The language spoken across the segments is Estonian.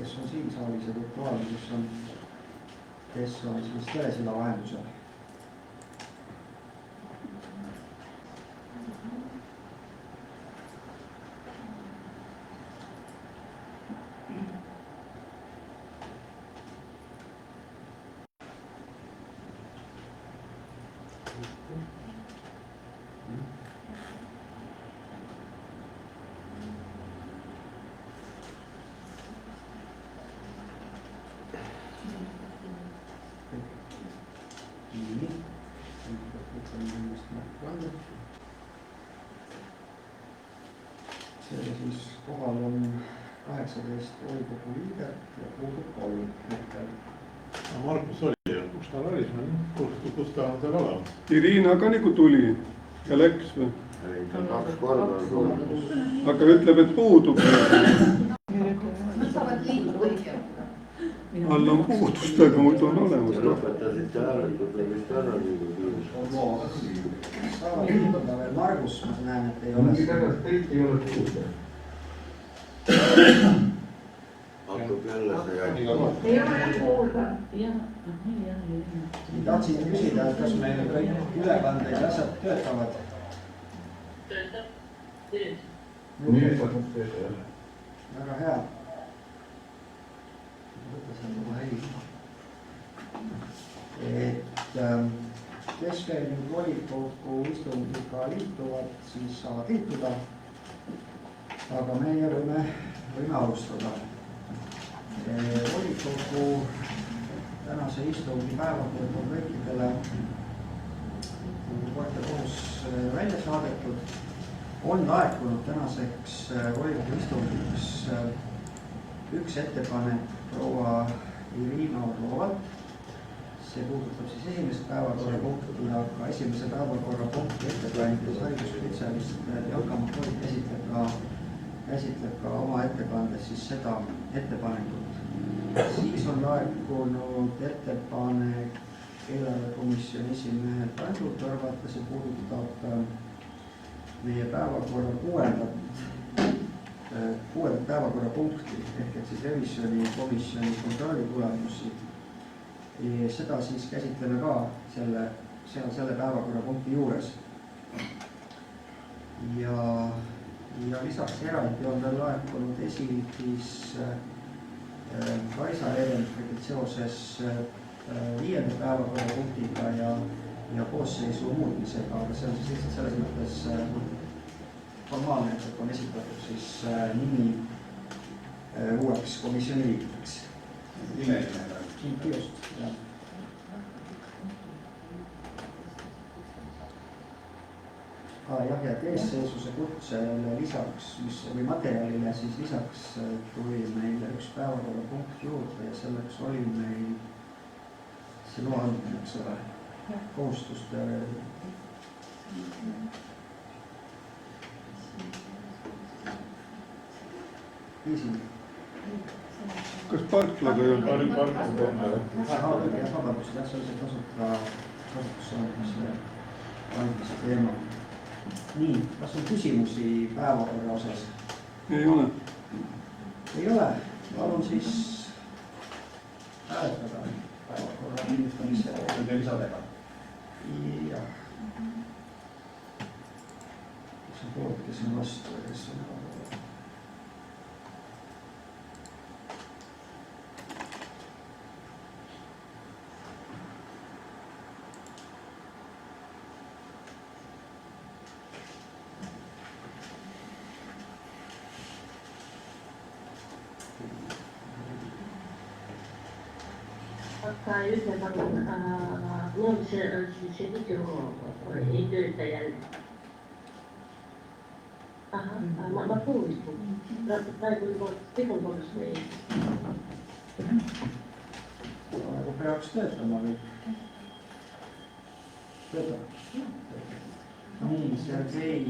kes on siin saalis ja virtuaalne, kes on siis telesilla vahendusel. Selle siis kohal on 18 volikogu liiget ja puudub 3 hetkel. Markus oli ja kus ta oli? Kus ta on seal olemas? Irina ka nagu tuli ja läks või? Ei, ta 2 korda on tulnud. Aga ütleb, et puudub. All on puudust, aga muidu on olemas. Lõpetasite hääletada vist ära liidu. Saavad liikuda veel Margus, ma näen, et ei ole. Kõik ei ole puudu. Hakkab jälle see jääb. Ei ole puudu. Tahtsin küsida, et kas meil kõik ülekandeid ja asjad töötavad? Töötab. Nüüd on tööd. Väga hea. Võtta oma heli. Et kes veel nüüd volikogu istungiga liituvad, siis saavad liituda. Aga meie võime alustada. Volikogu tänase istungi päevakord on kõikidele kord ja koos välja saadetud. On laekunud tänaseks volikogu istungiks üks ettepanek proua Irina Orlovalt. See puudutab siis esimest päevakorrapunkti, aga esimese päevakorrapunkti etteplaanides haridusspetsialist Janka Makoid käsitleb ka oma ettekandes siis seda ettepanekut. Siis on laekunud ettepanek eelarvekomisjoni esimehelt Andrut arvata, see puudutab meie päevakorra kuuendat päevakorrapunkti ehk et siis revisjonikomisjoni kontrolli tulemusi. Seda siis käsitleme ka selle päevakorrapunkti juures. Ja lisaks eraldi on veel laekunud esitis Kaisa Edenfried seoses 5. päevakorrapunktiga ja koosseisu muutmisega, aga see on siis lihtsalt selles mõttes formaalne, et on esitatud siis nimi uueks komisjoni liikmeks. Just, jah. Jah, et eesseisuse kutsele lisaks, või materjalile siis lisaks tuli meile üks päevakorrapunkt juurde ja selleks oli meil see loa andmine, eks ole, kohustuste viisin. Kas parklaga ei olnud? Vabandust, jah, see oli see kasutusandmise teema. Nii, kas on küsimusi päevakorra osas? Ei ole. Ei ole. Palun siis hääletada päevakorra kinnitamise lisadega. Jah. Kes on poolt, kes on vastu ja kes on päevakorra? Aga ütleb, see video ei tööta jälle. Ma proovisin. Praegu kõik on korras või? Praegu peaks töötama või? Töötab. Nii, Sergei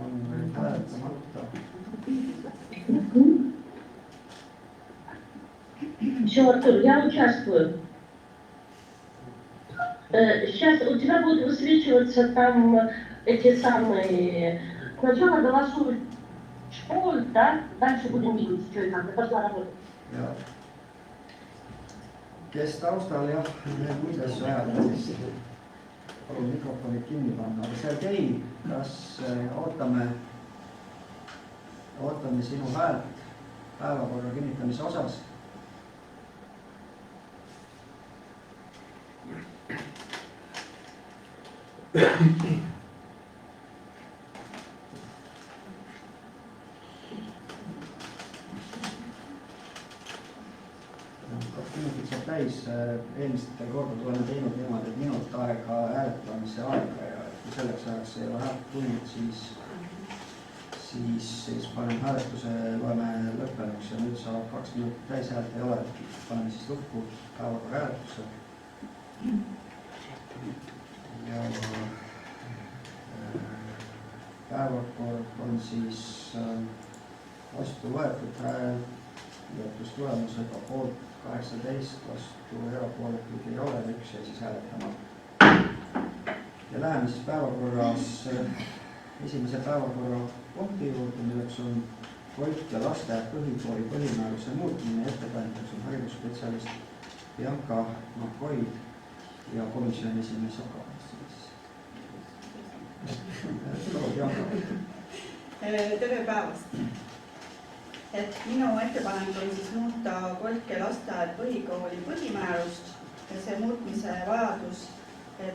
on veel hääletamata. Все, Артур, я участвую. Сейчас у тебя будут высвечиваться там эти самые... Сначала голосуют школы, да? Дальше будем видеть, что и как. Я пошла работать. ja kes taustal jah, muid asju ajada, siis palun mikrofonid kinni panna. Aga Sergei, kas ootame sinu häält päevakorra kinnitamise osas? Minutit saab täis, eelmistel kordadel oleme teinud niimoodi, et minut aega hääletamise aega ja kui selleks ajaks ei ole häält tulnud, siis paneme hääletuse, loeme lõppenuks ja nüüd saab 2 minutit täis, häält ei ole, paneme siis lukku päevakorra hääletuse. Ja päevakord on siis vastu võetud hääletustulemusega poolt 18, vastu erapooletuid ei ole, 1 jäi siis hääletama. Ja läheme siis päevakorras esimese päevakorrapunkti juurde, milleks on Koit ja lasteaed põhikooli põhimääruse muutmine. Ettekandjaks on haridusspetsialist Bianca Makoid ja komisjoni esimees Aka. Tere päevast! Minu ettepanek on siis muuta Koit ja lasteaed põhikooli põhimäärust ja see muutmise vajadus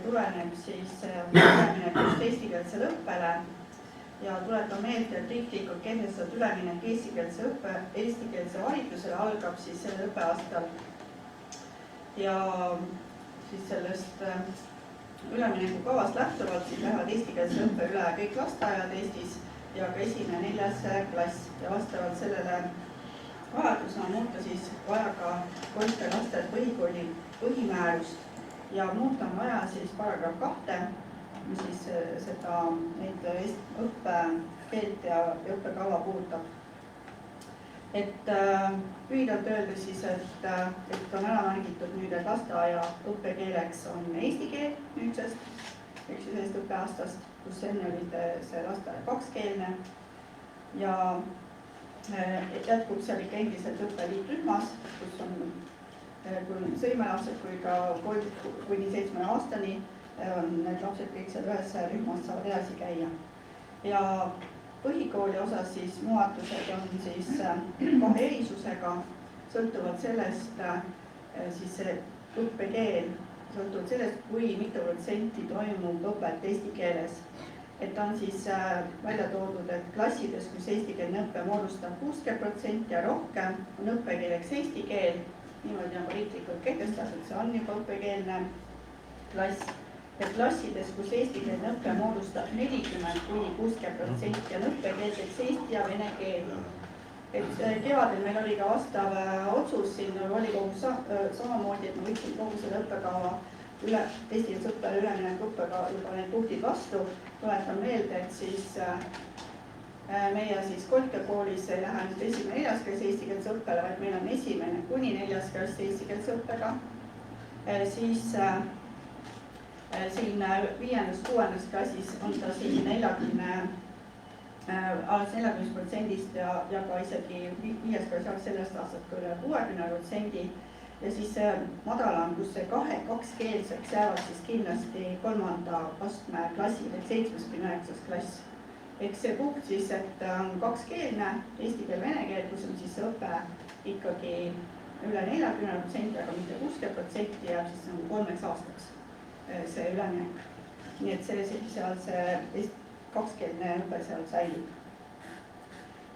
tuleneb siis üleminekust eestikeelsele õppele ja tuletan meelde, et riiklikult kehtestatud üleminek eestikeelse haridusele algab siis sellel õppeaastal ja siis sellest üleminekukavast lähtuvalt siis lähevad eestikeelse õppe üle kõik lasteaiad Eestis ja ka 1.–4. klass ja vastavalt sellele vajadusena muuta siis vaja ka Koit ja lasteaed põhikooli põhimäärust ja muuta on vaja siis paragrahv 2, mis siis neid õppekeelt ja õppekava puudutab. Lühidalt öeldes siis, et on ära märgitud nüüd, et lasteaia õppekeeleks on eesti keel nüüdsest, ehk siis sellest õppeaastast, kus enne oli see lasteaia 2-keelne ja jätkub seal ikka endiselt õppeliitrühmas, kus on kui sõimelapsed kui ka kuni 7 aastani need lapsed kõik seal ühes rühmas saavad edasi käia. Ja põhikooli osas siis muudatused on siis 2 erisusega, sõltuvalt sellest siis see õppekeel, sõltuvalt sellest, kui mitu protsenti toimub õpet eesti keeles. On siis välja toodud, et klassides, kus eestikeelne õppe moodustab 60% ja rohkem, on õppekeeleks eesti keel, niimoodi nagu riiklikult kehtestatud, see on juba õppekeelne klass. Klassides, kus eestikeelne õppe moodustab 40–60% on õppekeelseks eesti ja vene keel. Kevadel meil oli ka vastav otsus siin volikogus samamoodi, et me võtsime kogu selle õppekava eestikeelse õppele ülemineku õppekava juba need punktid vastu. Tuletan meelde, et siis meie siis Kotka koolis ei lähe nüüd 1.–4. klass eestikeelse õppele, vaid meil on 1.–4. klass eestikeelse õppega. Siis siin 5.–6. klassis on ta siin 40% ja ka isegi 5. klass sellest aastast ka üle 60% ja siis madalam, kus see 2-keelseks jäävad siis kindlasti 3. astme klassid, et 7.–9. klass. Ehk see punkt siis, et on 2-keelne, eesti keel, vene keel, kus on siis õpe ikkagi üle 40%, aga mitte 60% jääb siis 3 aastaks see üleminek. Nii et seal see 2-keelne õpe seal säilib.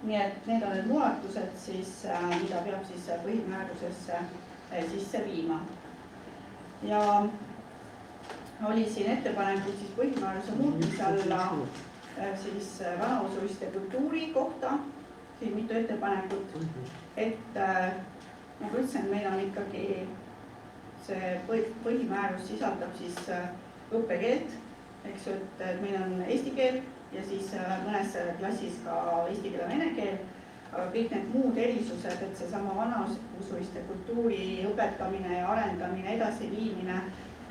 Nii et need on need muudatused siis, mida peab siis põhimäärusesse sisse viima. Ja oli siin ettepanekud siis põhimääruse muutmise alla siis vanausuliste kultuuri kohta, siin mitu ettepanekut, et nagu ütlesin, meil on ikkagi see põhimäärus sisaldab siis õppekeelt, eks ju, et meil on eesti keel ja siis mõnes klassis ka eesti keel ja vene keel, aga kõik need muud erisused, et seesama vanausuliste kultuuri õpetamine ja arendamine, edasiviimine,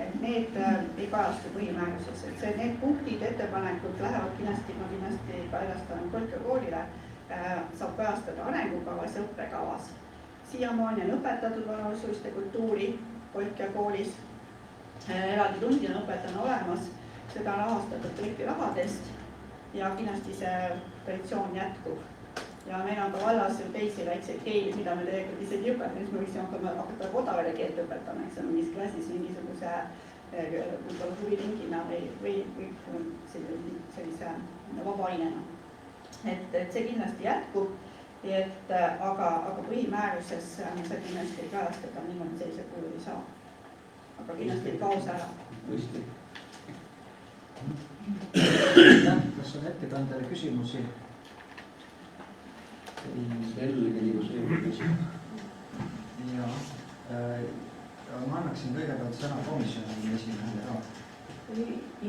et need ei kajastu põhimääruses, et need punktid, ettepanekud lähevad kindlasti, ma kindlasti ka edastan Kotka koolile, saab kajastada arengukavas ja õppekavas. siiamaani on õpetatud vanuseliste kultuuri Kolkja koolis. Eraldi tundide õpet on olemas, seda on rahastatud kõiki rahadest ja kindlasti see traditsioon jätkub. Ja meil on ka vallas teisi väikseid keeli, mida me tegelikult isegi ei õpeta, me võiksime hakata kodavele keelt õpetama, eks on mingis klassis mingisuguse huviringina või sellise vaba ainena. Et see kindlasti jätkub, aga põhimääruses me seda kindlasti ei kajastada, niimoodi sellised kujud ei saa. Aga kindlasti ei kao see ära. Kas on ettekandjale küsimusi? Selge nagu see küsimus. Ma annaksin kõigepealt sõna komisjoni esimehele.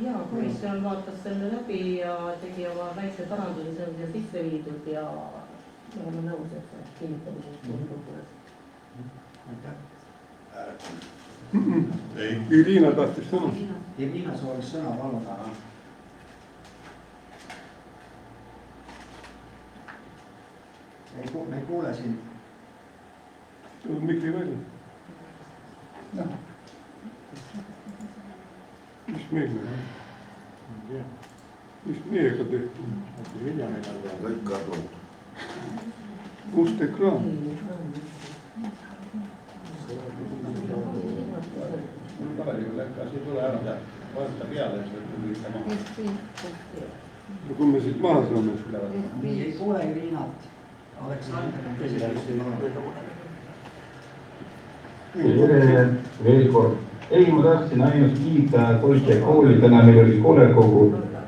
Ja komisjon vaatas selle läbi ja tegi oma väikse paranduse, see on siia sisse viidud ja me oleme nõus, et see kinnitamise. Irina tahtis sõna. Irina soovis sõna, palun. Me ei kuule sind. Mikri välja. Mis meiega? Mis meiega tehti? Kõik kadunud. Must ekraan. Kas ei tule ära, vaata peale, No kui me siit maha saame. Ei kuule Irinat. Veel kord. Ei, ma tahtsin ainult kiita Kolkja kooli, täna meil oli koolekogu.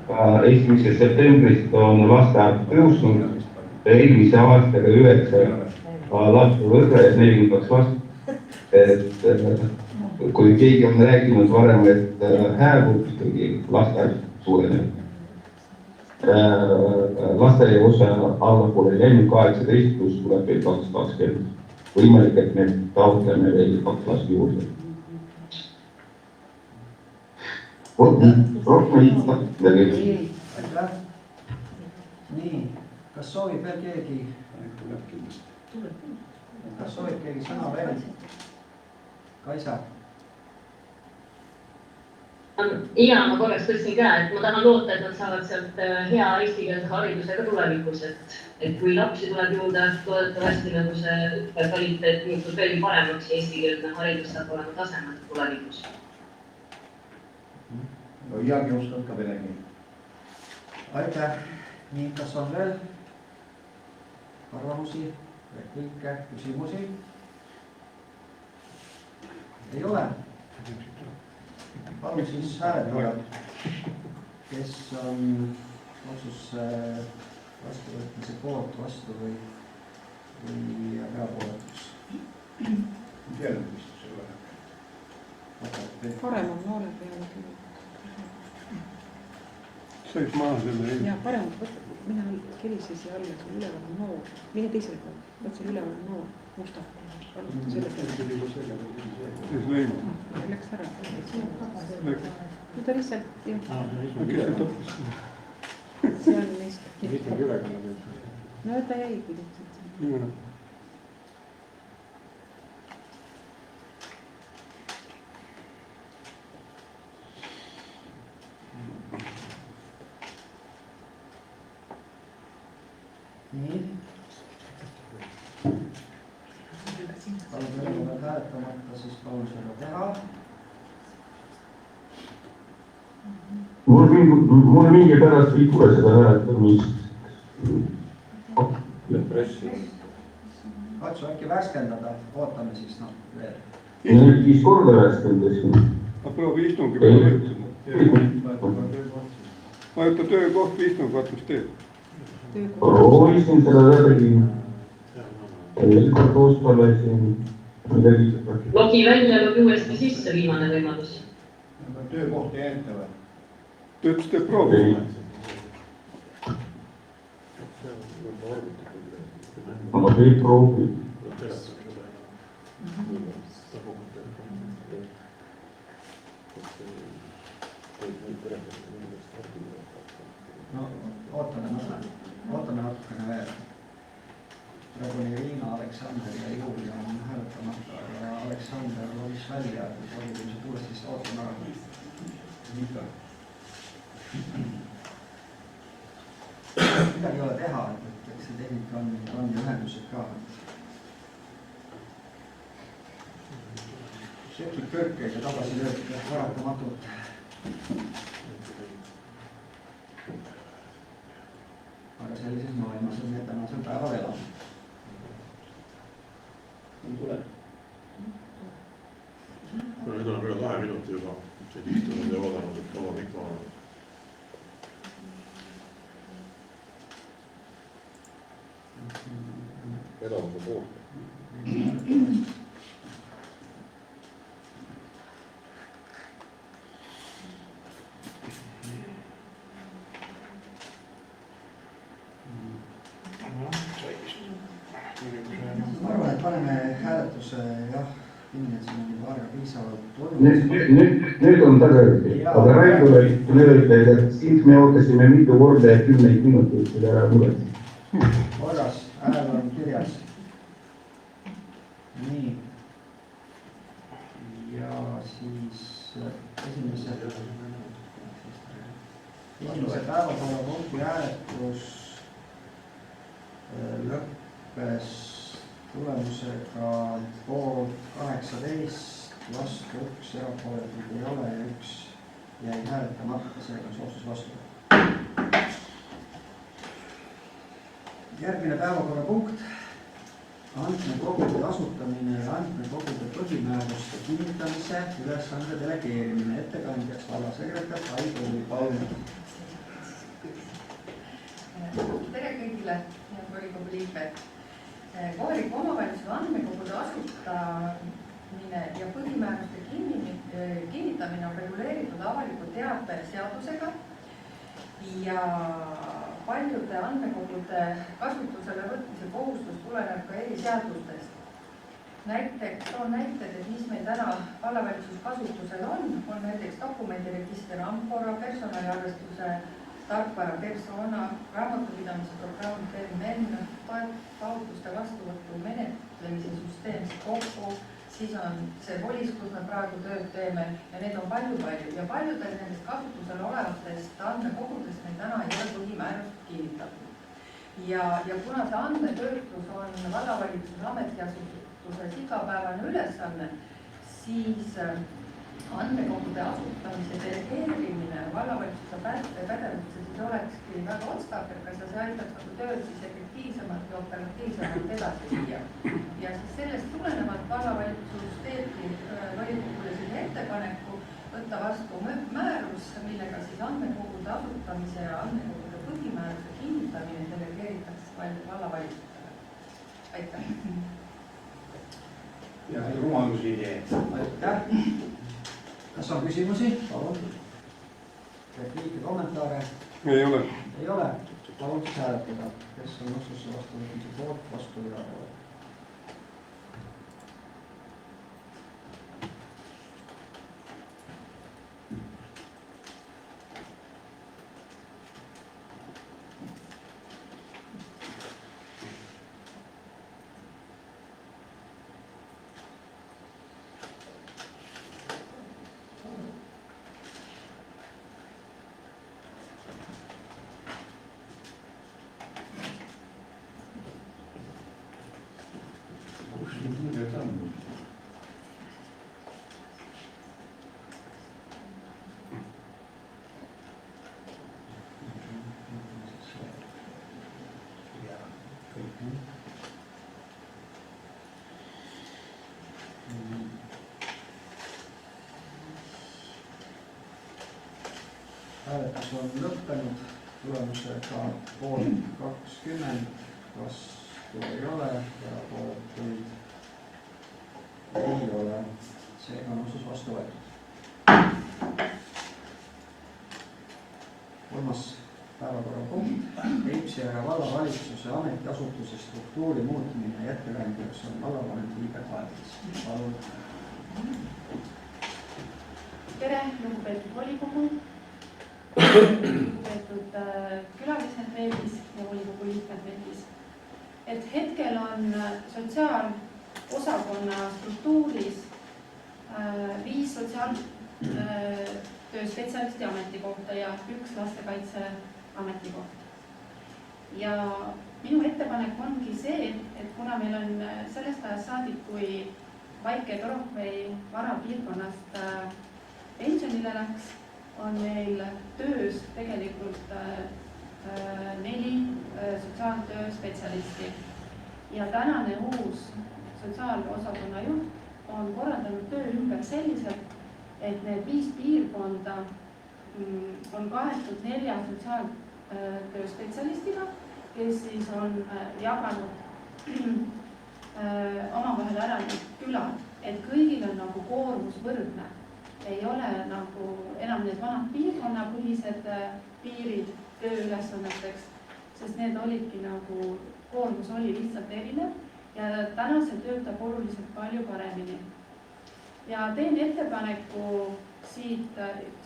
1. septembrist on lasteaed tõusnud. Eelmise aastaga 9 last võrra ja 42 last. Kui keegi on rääkinud varem, et hääbub, ikkagi lasteaed suureneb. Lasteaia osa allapoole läinud 18, pluss tuleb veel 220. Võimalik, et me taotleme veel 2 last juurde. Rohkem ei. Aitäh. Nii, kas soovib veel keegi? Kas soovib keegi sõna veel? Kaisa? Ja ma korraks tõstsin käe, et ma tahan loota, et nad saavad sealt hea eestikeelse haridusega tulevikus, et kui lapsi tuleb juurde, toodetavasti nagu see kvaliteet muutub veelgi paremaks ja eestikeelne haridus saab olema tasemel tulevikus. No Jaagi oskab ka venegi. Aitäh. Nii, kas on veel arvamusi, repliike, küsimusi? Ei ole. Palun siis hääletada, kes on otsuse vastuvõtmise poolt, vastu või erapooletus. Parem on noole peale. Sais maha selle ei. Ja parem, mina kelisin siia alla, see üleval on noor. Mine teisele poole, võt see üleval on noor, musta. Selle peale. Siis leima. Läks ära. No ta lihtsalt, jah. Kes see toppis? See on neist. Mitte ülekanna. No ta jäigi lihtsalt. Nimena. Nii. Palun kellel veel hääletamata, siis palun seda teha. Mulle mingi pärast ei tule seda hääletamist. Katsu äkki värskendada, ootame siis veel. Nüüd 5 korda värskendasin. Ma proovi istungi peale võtta. Vajuta töökoht või istung, vaat mis teed. Proovisin seda läbi. Kord oskalesin. Logi välja, logi uuesti sisse, viimane võimalus. Töökohti ette või? Ta ütles, te proovi. Ma ei proovi. No, ootame natukene veel. praegu on Irina, Aleksander ja Julia on hääletamata ja Aleksander lolis välja, et volikogu 16 aastat ära. Midagi ei ole teha, et eks see tehnika on ja ühendused ka. Tekib kõrkeid ja tagasi lööb paratamatult. Aga sellises maailmas on need tänasel päeval elanud. tuleb. Nüüd on üle 2 minuti juba, see istunud ja oodanud, et kaua kõik maha. Edamuse poolt. Ma arvan, et paneme hääletuse jah, kinni, et siin on aega piisavalt olnud. Nüüd on tagasi, aga Raidule ütleb, et siis me ootasime mitu korda ja 10 minutit seda ära muretsi. Korras, hääl on kirjas. Nii. Ja siis esimese päevakorrapunkti hääletus lõppes tulemusega poolt 18, vastu 1, erapooletuid ei ole ja 1 jäi hääletamata, seega on see otsus vastu. Järgmine päevakorrapunkt, andmekogude asutamine ja andmekogude põhimääruste kinnitamise ülesande delegeerimine. Ettekandjaks vallasekretär Aigo Uipalu. Tere kõigile volikogu liikmed. Kohaliku omavalitsuse andmekogude asutamine ja põhimääruste kinnitamine on reguleeritud avaliku teabe seadusega ja paljude andmekogude kasutusele võtmise kohustus tuleneb ka eriseadustest. Toon näited, et mis meil täna vallavalitsus kasutusel on näiteks dokumendiregister Amphora, personaliarvestuse tarkvara persona, raamatupidamise programm PERMEN, taotluste vastuvõtu menetlemise süsteem Skopo, siis on see volis, kus me praegu tööd teeme ja need on palju ja paljudel nendest kasutusel olevatest andmekogudest meil täna ei ole põhimäärust kinnitatud. Ja kuna see andmetöötlus on vallavalitsuse ametiasutuses igapäevane ülesanne, siis andmekogude asutamise delegeerimine vallavalitsuse pädevusse siis olekski väga otstarbekas ja see aitaks tööd siis efektiivsemalt ja operatiivsemalt edasi viia. Ja siis sellest tulenevalt vallavalitsus teebki volikogule selle ettepaneku võtta vastu määrus, millega siis andmekogude asutamise ja andmekogude põhimääruse kinnitamine delegeeritakse vallavalitsusele. Aitäh! Ja rumalus idee. Aitäh! Kas on küsimusi? Palun. Repliike, kommentaare? Ei ole. Ei ole. Palun siis hääletada. Kes on otsuse vastu võtmise poolt, vastu ja erapooletu? Hääletus on lõppenud, tulemusega poolt 20, vastu ei ole, erapooletuid ei ole. Seega on otsus vastu võetud. Kolmas päevakorrapunkt, Peipsiääre vallavalitsuse ametiasutuse struktuuri muutmine ja ettekandjaks on vallavanem Tiiber Kaevits. Palun. Tere, lugupeetud volikogu, lugupeetud külalised veebis ja volikogu liikmed veebis. et hetkel on sotsiaalosakonna struktuuris 5 sotsiaaltöö spetsialisti ametikohta ja 1 lastekaitse ametikoht. Ja minu ettepanek ongi see, et kuna meil on sellest ajast saadik, kui Vaike Torokvei varapiirkonnast pensionile läks, on meil töös tegelikult 4 sotsiaaltöö spetsialisti. Ja tänane uus sotsiaalosakonna juht on korraldanud töö ümber selliselt, et need 5 piirkonda on kaetud 4 sotsiaaltöö spetsialistiga, kes siis on jaganud omavahel ära need külad, et kõigil on nagu koormus võrdne. Ei ole nagu enam need vanad piirkonnapõhised piirid tööülesanneteks, sest need olidki nagu, koormus oli lihtsalt erinev ja täna see töötab oluliselt palju paremini. Ja teen ettepaneku siit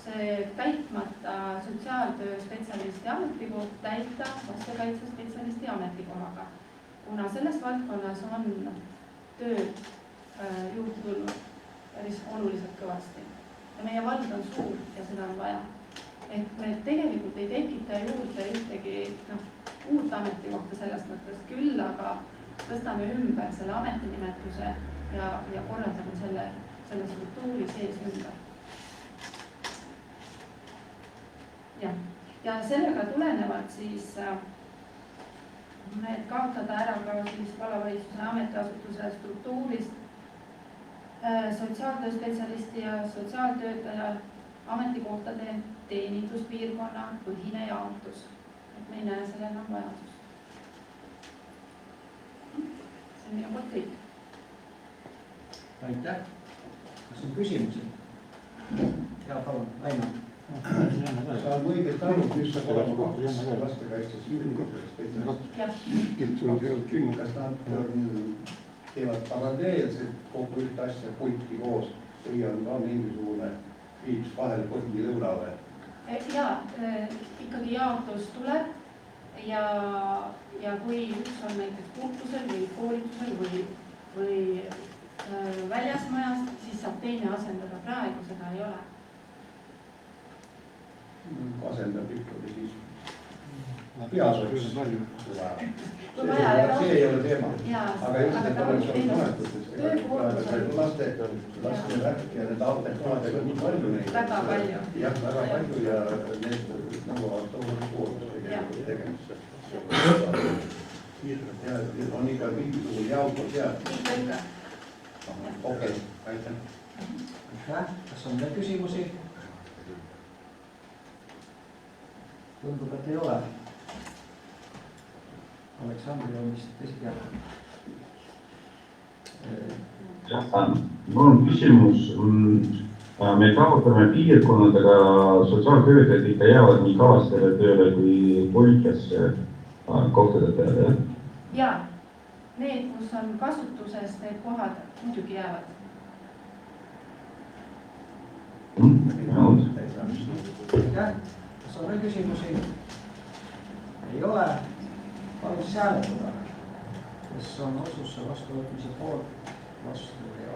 see täitmata sotsiaaltöö spetsialisti ametikoht täita lastekaitse spetsialisti ametikohaga, kuna selles valdkonnas on tööd juurde tulnud päris oluliselt kõvasti. Ja meie vald on suur ja seda on vaja. Et me tegelikult ei tekita juurde ühtegi uut ametikohta sellest mõttes küll, aga tõstame ümber selle ametinimetuse ja korraldame selle struktuuri sees ümber. Ja sellega tulenevalt siis et kaotada ära ka siis vallavalitsuse ametiasutuse struktuurist sotsiaaltööspetsialisti ja sotsiaaltöötaja ametikohtade teeninduspiirkonna põhine jaotus. Et me ei näe selle enam vajadust. See on minu poolt kõik. Aitäh. Kas on küsimusi? Ja palun, Aina. Sa on õigelt aru, mis saab olema kohtus lastekaitses spetsialist. Kas nad teevad paralleelselt kogu ühte asja pulti koos või on ka mingisugune viiks vahel põhi lõuna või? Jaa, ikkagi jaotus tuleb ja kui üks on näiteks puhkusel või koolitusel või väljas majast, siis saab teine asendada, praegu seda ei ole. Asendab ikkagi siis peas oleks seda. See ei ole teema. Aga just, et oleks olnud toetatud, laste värk ja need autokaadega nii palju neid. Väga palju. Jah, väga palju ja need nõuavad tohutu koormust tegemisse. Ja on ikka mingisugune jaotus jääb. Okei, aitäh. Kas on veel küsimusi? Tundub, et ei ole. Aleksandri on vist esitjad. Mul on küsimus. Me kaotame piirkonnadega sotsiaaltöötajad ikka jäävad nii kaastele tööle kui politesse kohtade peale. Jaa, need, kus on kasutuses, need kohad muidugi jäävad. Kas on veel küsimusi? Ei ole. Palun siis hääletada, kes on otsuse vastuvõtmise poolt, vastu ja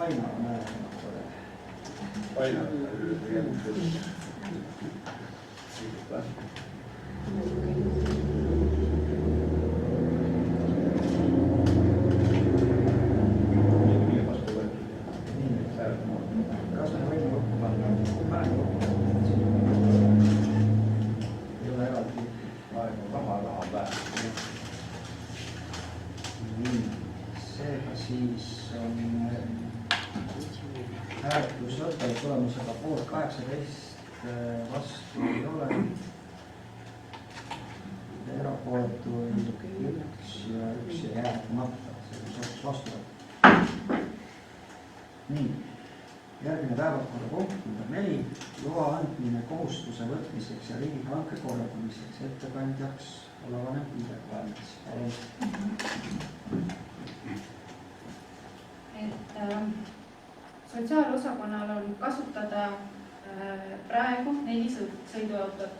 Aina on äärettömän. Aina. Kas me võime kokku panna? päev. Seega siis on hääletus lõppenud tulemusega poolt 18, vastu ei ole. Erapooletuid 1 ja 1 jäi hääletamata, see on vastu. Nii, järgmine päevakorrapunkt number 4, loa andmine kohustuse võtmiseks ja riigihanke korraldamiseks, ettekandjaks olevanem Piiret Vaemets. Sotsiaalosakonnal on kasutada praegu 4 sõiduautot.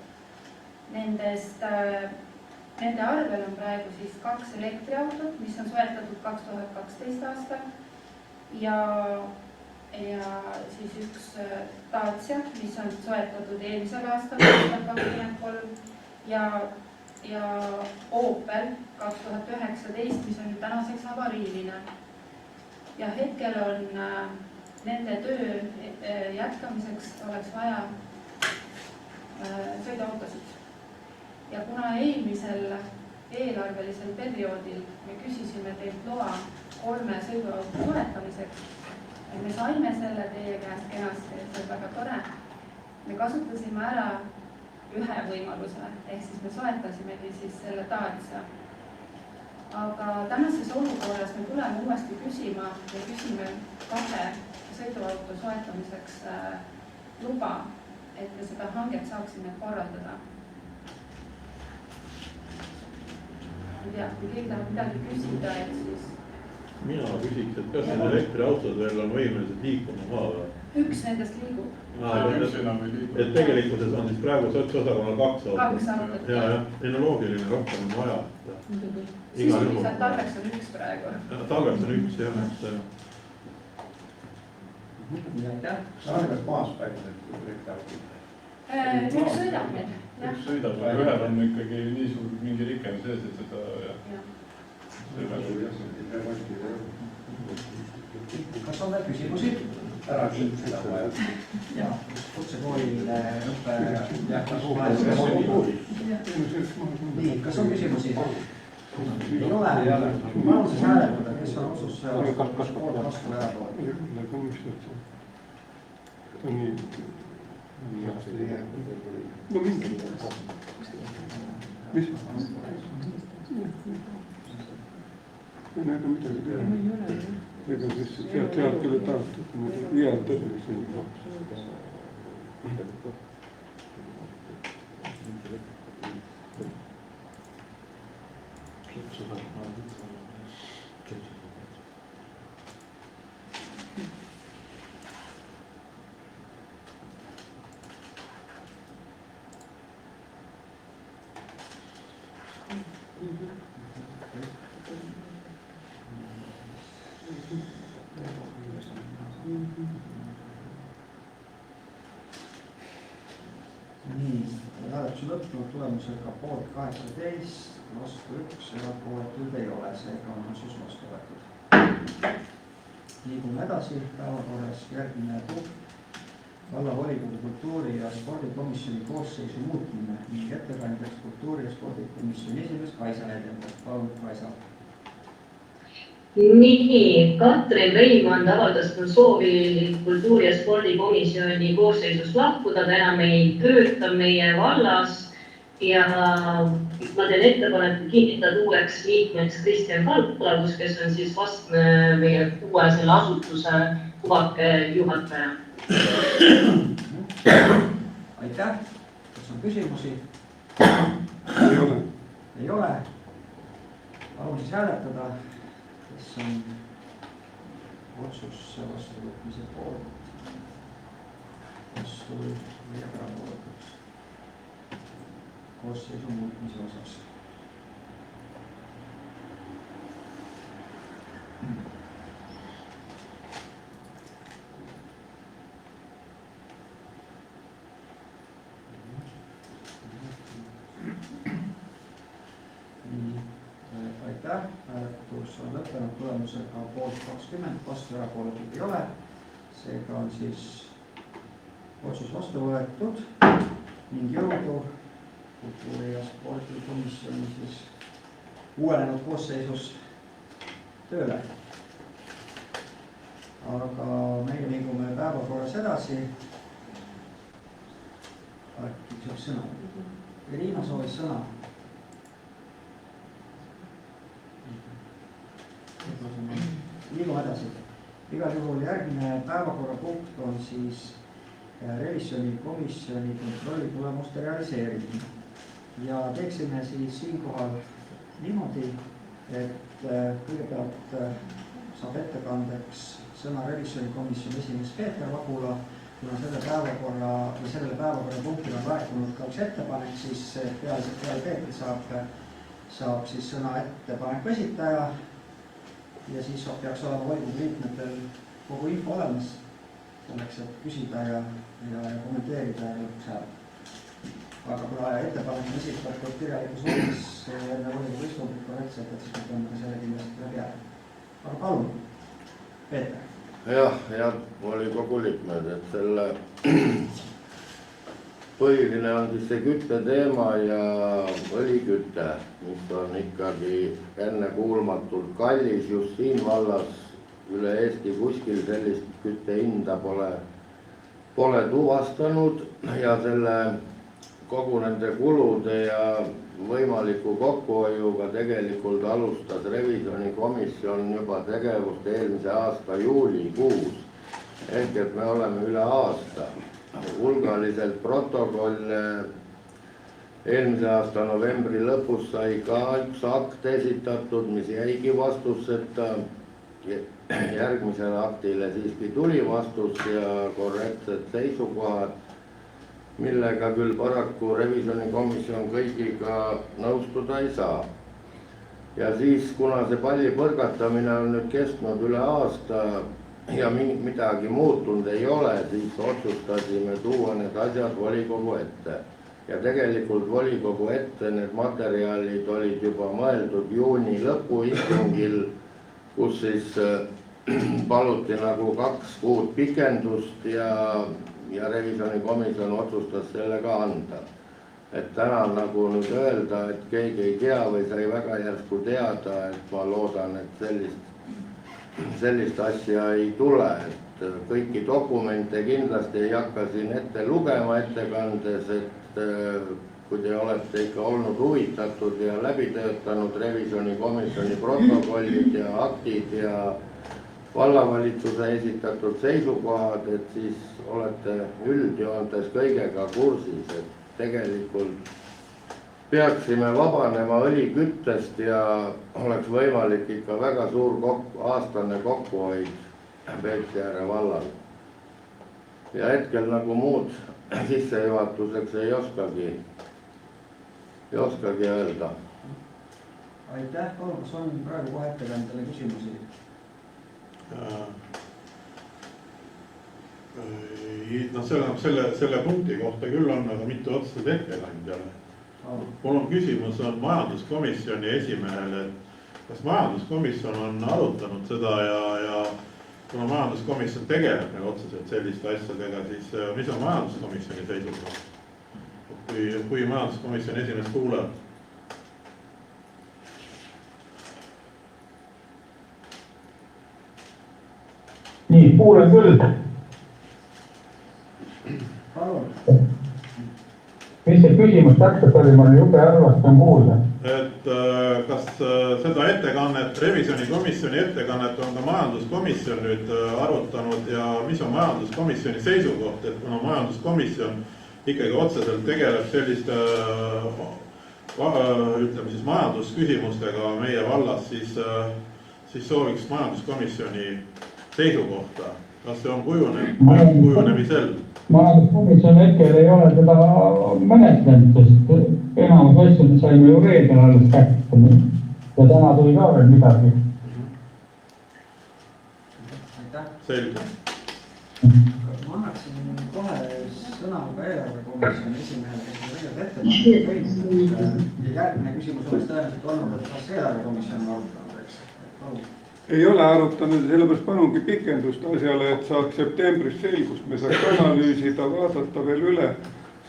Nende arvel on praegu siis 2 elektriautot, mis on soetatud 2012 aastal ja siis 1 Dacia, mis on soetatud eelmisel aastal 2023 ja Opel 2019, mis on tänaseks avariiline. Ja hetkel on nende töö jätkamiseks oleks vaja sõiduautosid. Ja kuna eelmisel eelarvelisel perioodil me küsisime teilt loa 3 sõiduauto soetamiseks, me saime selle teie käest kenasti, et see on väga tore. Me kasutasime ära ühe võimaluse, ehk siis me soetasimegi siis selle Dacia. Aga tänases olukorras me tuleme uuesti küsima ja küsime 2 sõiduauto soetamiseks luba, et me seda hanget saaksime korraldada. Kui keegi tahab midagi küsida, et siis... Mina küsiks, et kas need elektriautod veel on võimelised liikuma maa või? Üks nendest liigub. Et tegelikkuses on siis praegu sotsiosakonnal 2 autot. 2 autot. Ja, neil on loogiline, rohkem on vaja. Sisuliselt talveks on 1 praegu. Talveks on 1, jah. Sa arvad maas praegu need elektriautod? Üks sõidab meil. Üks sõidab, aga ühel on ikkagi nii suur mingi riken sees, et seda... Kas on veel küsimusi? Ära küll seda vaja. Jaa, kutsekoolil õppe... Nii, kas on küsimusi? Ei ole. Palun siis hääletada, kes on otsus poolt vastu hääletada. No mingi. Mis? Need on midagi teha. Ega siis sealt küll taastud. Head tõdeks. Nii, hääletus lõppenud tulemusega poolt 18, vastu 1, erapooletuid ei ole, seega on otsus vastu võetud. Liigume edasi päevakorras järgmine punkt. Vallavolikogu kultuuri- ja spordikomisjoni koosseisu muutmine ning ettekandjaks kultuuri- ja spordikomisjoni esimees Kaisa Leedendab. Palun, Kaisa. Nii, Katrin Veimand avaldas soovi kultuuri- ja spordikomisjoni koosseisust lahkuda, ta enam ei tööta meie vallas ja ma teen ettepaneku kinnitada uueks liikmeks Kristjan Kalplavus, kes on siis vast meie uue selle asutuse kuvake juhataja. Aitäh, kas on küsimusi? Ei ole. Ei ole. Palun siis hääletada, kes on otsus vastuvõtmise poolt, vastu või erapooletuks koosseisu muutmise osas. Aitäh, hääletus on lõppenud tulemusega poolt 20, vastu erapooletuid ei ole. Seega on siis otsus vastu võetud ning jõudu kultuuri- ja spordikomisjoni siis uuenenud koosseisus tööle. Aga meie liigume päevakorras edasi. Äkki saab sõna. Irina soovis sõna. Liigume edasi. Igal juhul järgmine päevakorrapunkt on siis revisjonikomisjoni kontrolli tulemuste realiseerimine. Ja teeksime siis siinkohal niimoodi, et kõigepealt saab ettekandeks sõna revisjonikomisjoni esimees Peeter Vagula. Kuna sellele päevakorrapunktile on laekunud ka üks ettepanek, siis pealiselt peale Peetri saab siis sõna ettepaneku esitaja ja siis peaks olema volikogu liikmetel kogu info olemas selleks, et küsida ja kommenteerida ja lõpuks hääletada. Aga kuna ettepanek on esitatud kirjalikus vormis enne volikogu istungit korrektselt, et siis me peame selle kindlasti läbi hääletama. Aga palun, Peeter. Jah, head volikogu liikmed, et selle põhiline on siis see kütteteema ja õlikütte, mis on ikkagi ennekuulmatult kallis just siin vallas. Üle Eesti kuskil sellist küttehinda pole tuvastanud ja selle kogu nende kulude ja võimaliku kokkuhoiuga tegelikult alustas revisjonikomisjon juba tegevust eelmise aasta juulikuus. Ehk et me oleme üle aasta hulgaliselt protokolle. Eelmise aasta novembri lõpus sai ka üks akt esitatud, mis jäigi vastuseta. Järgmisele aktile siiski tuli vastus ja korrektsed seisukohad, millega küll paraku revisjonikomisjon kõigiga nõustuda ei saa. Ja siis, kuna see palli põrgatamine on nüüd kestnud üle aasta ja midagi muutunud ei ole, siis otsustasime tuua need asjad volikogu ette. Ja tegelikult volikogu ette need materjalid olid juba mõeldud juuni lõpu istungil, kus siis paluti nagu 2 kuud pikendust ja revisjonikomisjon otsustas selle ka anda. Et täna nagu nüüd öelda, et keegi ei tea või sai väga järsku teada, et ma loodan, et sellist asja ei tule. Et kõiki dokumente kindlasti ei hakka siin ette lugema ettekandes, et kui te olete ikka olnud huvitatud ja läbi töötanud revisjonikomisjoni protokollid ja aktid ja vallavalitsuse esitatud seisukohad, et siis olete üldjoontes kõigega kursis, et tegelikult peaksime vabanema õliküttest ja oleks võimalik ikka väga suur aastane kokkuhoid Peipsiääre vallal. Ja hetkel nagu muud sissejuhatuseks ei oskagi öelda. Aitäh, palun, kas on praegu kohe ettekandjale küsimusi? No selle punkti kohta küll on, aga mitte otseselt ettekandjale. Mul on küsimus majanduskomisjoni esimehele, et kas majanduskomisjon on arutanud seda ja kuna majanduskomisjon tegeleb otseselt selliste asjadega, siis mis on majanduskomisjoni seisukoht? Kui majanduskomisjoni esimees kuuleb. Nii, kuulen küll. Mis see küsimus täpselt oli, ma jube arvastan kuulda. Et kas seda ettekannet, revisjonikomisjoni ettekannet on ka majanduskomisjon nüüd arutanud ja mis on majanduskomisjoni seisukoht, et kuna majanduskomisjon ikkagi otseselt tegeleb selliste ütleme siis majandusküsimustega meie vallas, siis sooviks majanduskomisjoni seisukohta. Kas see on kujunemisel? Majanduskomisjon hetkel ei ole seda menetlenud, sest enamus asjad saime ju reedel alles kätte. Ja täna tuli ka veel midagi. Selge. Ma annaksin kohe sõna ka eelarvekomisjoni esimehele, kes on tegelikult ettepanek. Ja järgmine küsimus oleks tõenäoliselt olnud, et kas eelarvekomisjon on arutanud, eks? Ei ole arutanud, sellepärast palungi pikendust asjale, et saaks septembris selgust. Me saaks analüüsida, vaadata veel üle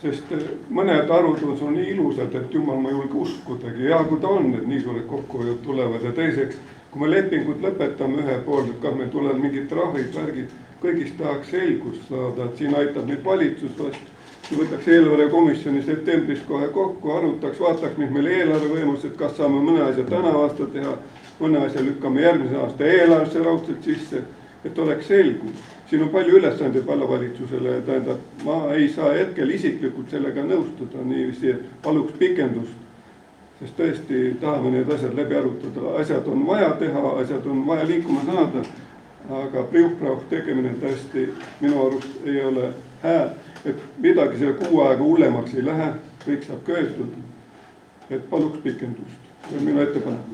sest mõned arvud on nii ilusad, et jumal, ma ei julge uskudagi. Ja kui ta on, et nii suured kokkuhoiud tulevad ja teiseks, kui me lepingud lõpetame ühepoolselt, kas meil tulevad mingid trahvid, värgid, kõigist tahaks selgust saada, et siin aitab nüüd valitsus vastu. Võtaks eelarvekomisjoni septembris kohe kokku, arutaks, vaataks, mis meil eelarvevõimused, kas saame mõne asja täna aasta teha, mõne asja lükkame järgmise aasta eelarvesse raudselt sisse, et oleks selgus. Siin on palju ülesandeid vallavalitsusele, tähendab, ma ei saa hetkel isiklikult sellega nõustuda niiviisi, et paluks pikendust, sest tõesti tahame need asjad läbi arutada. Asjad on vaja teha, asjad on vaja liikuma saada, aga priuh-prauh tegemine tõesti minu arust ei ole hää. Et midagi selle 6 aega hullemaks ei lähe, kõik saab köötud, et paluks pikendust. See on minu ettepanek.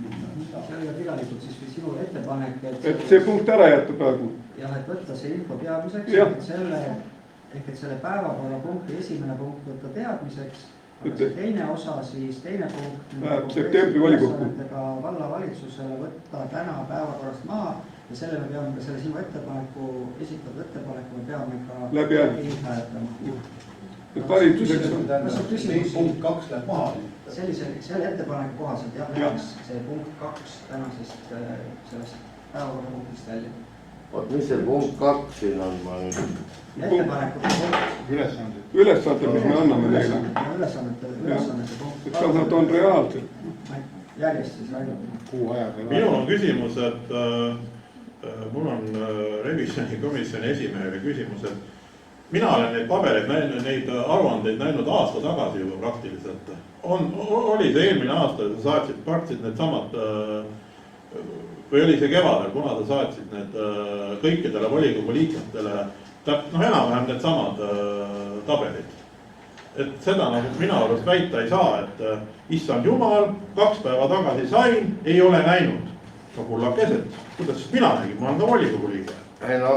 See oli tegelikult siis sinu ettepanek, et see punkt ära jätta praegu. Jah, et võtta see info teadmiseks, et selle päevakorrapunkti esimene punkt võtta teadmiseks, aga see teine osa, siis teine punkt septembri volikokku vallavalitsusele võtta täna päevakorrast maha ja selle me peame ka selle sinu esitatud ettepaneku me peame ka läbi hääletama. Valitsuseks on punkt 2 läheb maha. Selle ettepaneku kohaselt jääks see punkt 2 tänasest sellest päevakorrapunktist välja. Oot, mis see punkt 2 siin on, ma nüüd? Ettepanekute punkt. Ülesanded, mis me anname neile. Ülesandete punkt. Et kas nad on reaalsed? Järjest siis räägime. Minul on küsimus, et mul on revisjonikomisjoni esimehele küsimus, et mina olen neid pabereid, neid aruandeid näinud aasta tagasi juba praktiliselt. Oli see eelmine aasta, sa saatsid need samad, või oli see kevadel, kuna sa saatsid need kõikidele volikogu liikmetele, enam-vähem need samad tabelid. Et seda nagu mina arvast väita ei saa, et issand jumal, 2 päeva tagasi sain, ei ole näinud. No kullab keset, kuidas siis mina nägin, ma olen ka volikogu liige. Ei no,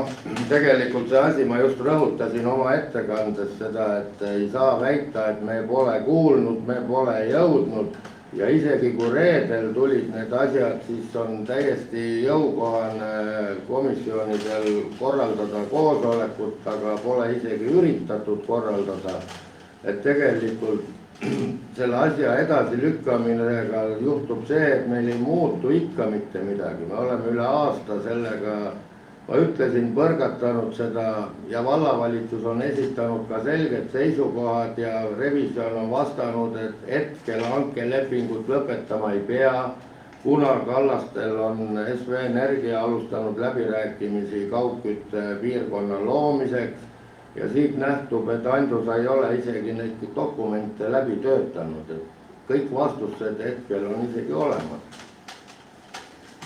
tegelikult see asi, ma just rõhutasin oma ettekandes seda, et ei saa väita, et me pole kuulnud, me pole jõudnud ja isegi kui reedel tulid need asjad, siis on täiesti jõukohane komisjonidel korraldada koosolekut, aga pole isegi üritatud korraldada. Et tegelikult selle asja edasi lükkaminega juhtub see, et meil ei muutu ikka mitte midagi. Me oleme üle aasta sellega, ma ütlesin, põrgatanud seda ja vallavalitsus on esitanud ka selged seisukohad ja revisjon on vastanud, et hetkel hankelepingut lõpetama ei pea, kuna Kallastel on SV Energia alustanud läbirääkimisi kaugkütte piirkonna loomiseks. Ja siit nähtub, et Andrusa ei ole isegi neid dokumente läbi töötanud, et kõik vastused hetkel on isegi olemas.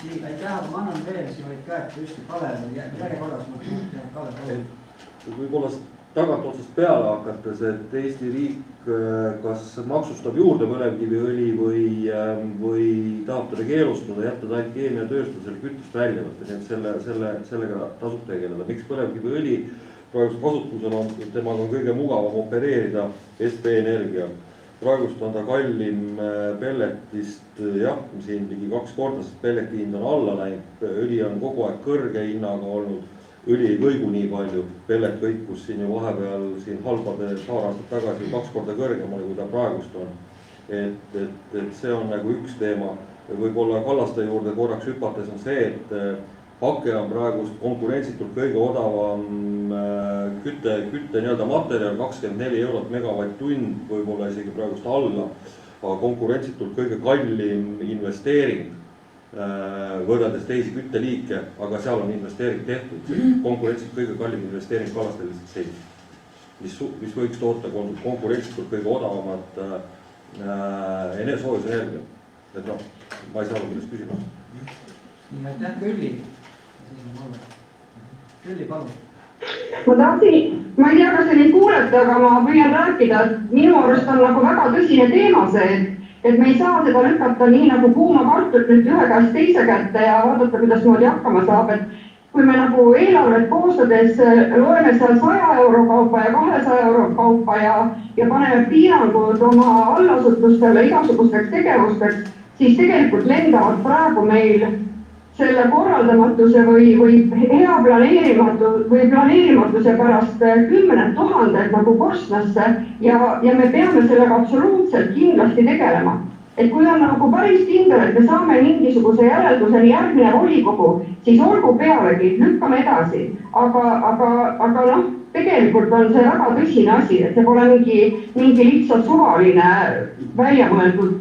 Nii, aitäh, ma annan veel, siin olid käed püsti Kalev, järjekorras ma tean Kalev. Võib-olla tagant otsast peale hakates, et Eesti riik kas maksustab juurde põlevkiviõli või tahab teda keelustada, jätta ta ainult keemiatööstusele kütust välja võtta, sellega tasub tegeleda. Miks põlevkiviõli praegust kasutusel on, temaga on kõige mugavam opereerida SV Energia. Praegust on ta kallim pelletist, jah, siin ligi 2 korda, sest pelleti hind on alla läinud, õli on kogu aeg kõrge hinnaga olnud, õli ei kõigu nii palju, pellet kõikus siin ju vahepeal siin halbade paar aastat tagasi 2 korda kõrgemale, kui ta praegust on. Et see on nagu üks teema, võib-olla Kallaste juurde korraks hüpates on see, et Pake on praegust konkurentsitult kõige odavam kütte nii-öelda materjal, 24 eurot megavatt-tund, võib-olla isegi praegust alla, aga konkurentsitult kõige kallim investeering võrreldes teisi kütteliike, aga seal on investeering tehtud, konkurentsitult kõige kallim investeering Kallastel lihtsalt seis, mis võiks toota konkurentsitult kõige odavamat soojusenergia. Et noh, ma ei saa aru, milles küsimus. Nii, aitäh, Külli. Külli, palun. Ma ei tea, kas te neid kuulete, aga ma püüan rääkida, et minu arust on nagu väga tõsine teema see, et me ei saa seda lükata nii nagu kuuma kartut nüüd ühe käest teise kätte ja vaadata, kuidas moodi hakkama saab, et kui me nagu eelarvet koostades loeme seal 100 euro kaupa ja 200 euro kaupa ja paneme piirangud oma allasutustele igasugusteks tegevusteks, siis tegelikult lendavad praegu meil selle korraldamatuse või hea planeerimatuse pärast 10 000 nagu korstnasse ja me peame sellega absoluutselt kindlasti tegelema. Et kui on nagu päris kindel, et me saame mingisuguse järelduseni järgmine volikogu, siis olgu pealegi, lükkame edasi. Aga noh, tegelikult on see väga tõsine asi, et see pole mingi lihtsalt suvaline väljamõeldud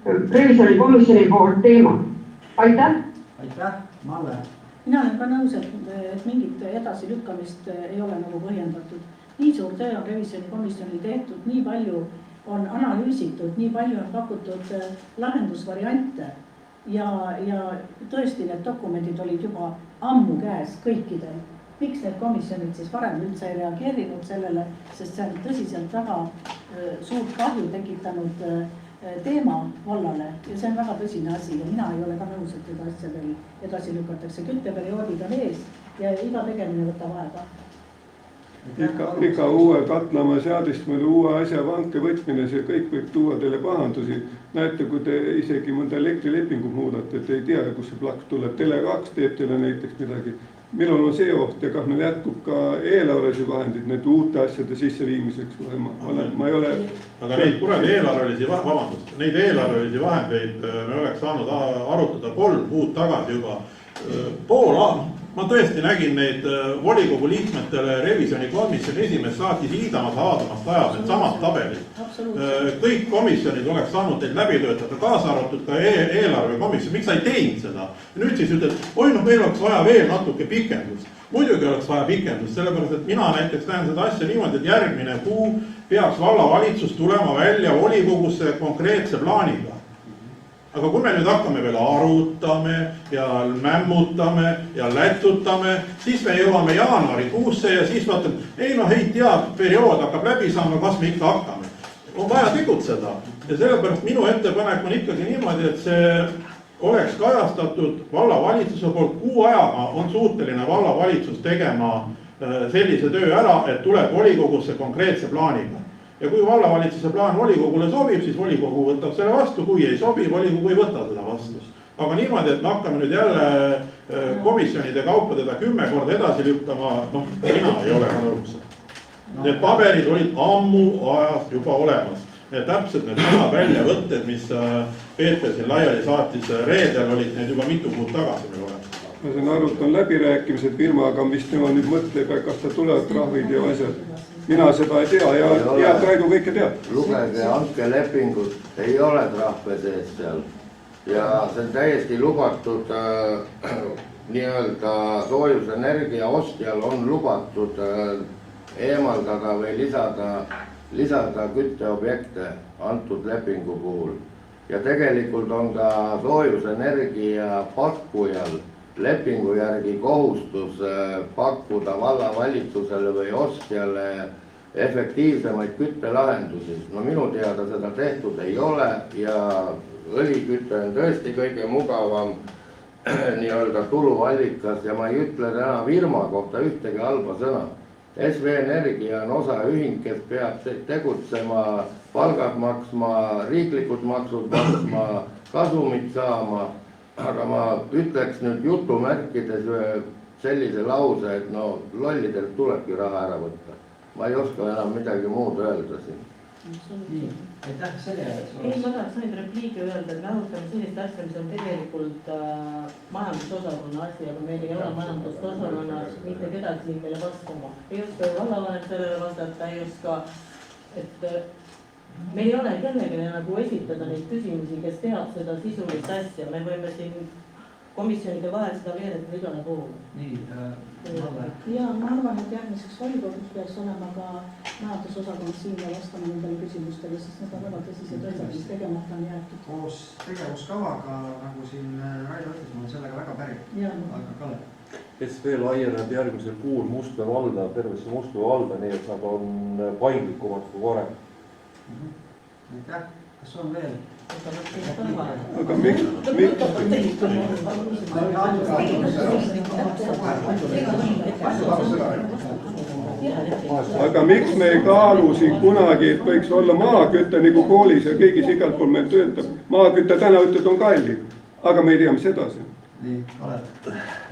revisjonikomisjoni poolt teema. Aitäh! Aitäh, Malle! Mina olen ka nõus, et mingit edasilükkamist ei ole nagu põhjendatud. Nii suur töö on revisjonikomisjonil tehtud, nii palju on analüüsitud, nii palju on pakutud lahendusvariante ja tõesti need dokumendid olid juba ammu käes kõikidel. Miks need komisjonid siis varem üldse ei reageerinud sellele, sest see on tõsiselt väga suurt kahju tekitanud teema vallale ja see on väga tõsine asi ja mina ei ole ka nõus, et seda asja veel edasi lükatakse. Kütteperioodid on ees ja iga tegemine võtab aega. Iga uue katlamaa seadistmine, uue asja vanke võtmine, see kõik võib tuua teile pahandusi. Näete, kui te isegi mõnda elektrilepingu muudate, et ei tea, kus see plaks tuleb. Tele2 teeb teile näiteks midagi. Millal on see oht ja kas meil jätkub ka eelarvelisi vahendid need uute asjade sisseviimiseks? Ma ei ole... Aga neid kuradi eelarvelisi vahendeid me oleks saanud arutada 3 kuud tagasi juba. Ma tõesti nägin neid volikogu liikmetele revisjonikomisjoni esimees saatis hiidamas haadamast ajas, need samad tabelid. Kõik komisjonid oleks saanud teid läbi töötada, kaasa arvatud ka eelarvekomisjon. Miks sa ei teinud seda? Ja nüüd siis ütled, meil oleks vaja veel natuke pikendust. Muidugi oleks vaja pikendust, sellepärast et mina näiteks näen seda asja niimoodi, et järgmine kuu peaks vallavalitsus tulema välja volikogusse konkreetse plaaniga. Aga kui me nüüd hakkame veel arutame ja mämmutame ja lätutame, siis me jõuame jaanuarikuusse ja siis vaatame, periood hakkab läbi saama, kas me ikka hakkame. On vaja tegutseda ja sellepärast minu ettepanek on ikkagi niimoodi, et see oleks kajastatud vallavalitsuse poolt 6 ajaga on suuteline vallavalitsus tegema sellise töö ära, et tuleb volikogusse konkreetse plaaniga. Ja kui vallavalitsuse plaan volikogule sobib, siis volikogu võtab selle vastu, kui ei sobi, volikogu ei võta seda vastu. Aga niimoodi, et me hakkame nüüd jälle komisjonide kaupa teda 10 korda edasi lükkama, mina ei ole ka nõus. Need paberid olid ammu ajast juba olemas. Täpselt need samad väljavõtted, mis Peeter siin laiali saatis reedel, olid need juba mitu kuud tagasi meil olemas. Ma saan aru, et on läbirääkimised firmaga, mis tema nüüd mõtleb, kas ta tuleb trahvid ja asjad. Mina seda ei tea ja praegu kõike teab. Lugege hankelepingut, ei ole trahve sees seal. Ja see on täiesti lubatud nii-öelda soojusenergia ostjal on lubatud eemaldada või lisada kütteobjekte antud lepingu puhul. Ja tegelikult on ka soojusenergia pakkujal lepingu järgi kohustus pakkuda vallavalitsusele või ostjale efektiivsemaid küttelahendusi. No minu teada seda tehtud ei ole ja õlikütte on tõesti kõige mugavam nii-öelda tuluallikas ja ma ei ütle täna firma kohta ühtegi halba sõna. SV Energia on osaühing, kes peab tegutsema, palgad maksma, riiklikud maksud maksma, kasumit saama. Aga ma ütleks nüüd jutumärkides sellise lause, et lollidelt tulebki raha ära võtta. Ma ei oska enam midagi muud öelda siin. Aitäh selle. Ei, ma tahaks neid repliike öelda, et me arutame sellist asja, mis on tegelikult majandusosakonna asi, aga meil ei ole majandusosakonnas mitte kedagi siin meile vastama. Ei oska vallavanem sellele vastata, ei oska, et meil ei ole kellelegi nagu esitada neid küsimusi, kes teab seda sisulist asja. Me võime siin komisjonide vahel seda veeretada igale poole. Nii, ja ma arvan, et järgmiseks volikogus peaks olema ka majandusosakond siin ja vastama nendele küsimustele, sest need on väga tõsised asjad, mis tegemata on jäetud. Koos tegevuskavaga, nagu siin Railo ütles, ma olen sellega väga päri. Aga Kalle. SV laieneb järgmisel kuul Mustve valda, tervesse Mustve valda, nii et nad on paindlikumad kui varem. Aitäh, kas on veel? Aga miks me ei kaalu siin kunagi, et võiks olla maakütte nagu koolis ja kõigis igalt pool meil töötab. Maakütte täna ütled on kalli, aga me ei tea, mis edasi. nii, Kalev.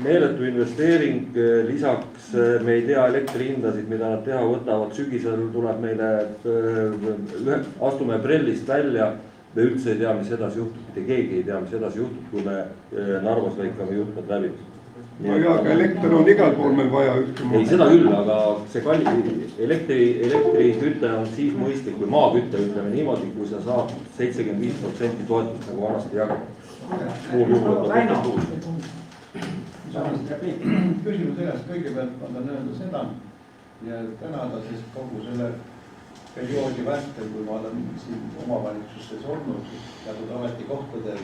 Meeletu investeering, lisaks me ei tea elektrihindasid, mida nad teha võtavad, sügisel tuleb meile, astume aprillist välja, me üldse ei tea, mis edasi juhtub, mitte keegi ei tea, mis edasi juhtub, kui me Narvas lõikame juhtmed läbi. No jaa, aga elekter on igal pool meil vaja ühtmoodi. Ei, seda küll, aga see elektriküte on siis mõistlik kui maakütte, ütleme niimoodi, kui sa saad 75% toetust nagu vanasti jagada. Küsimus sellest kõigepealt ma tahan öelda seda ja tänada siis kogu selle perioodi vältel, kui ma olen siin omavalitsustes olnud teatud ametikohtadel,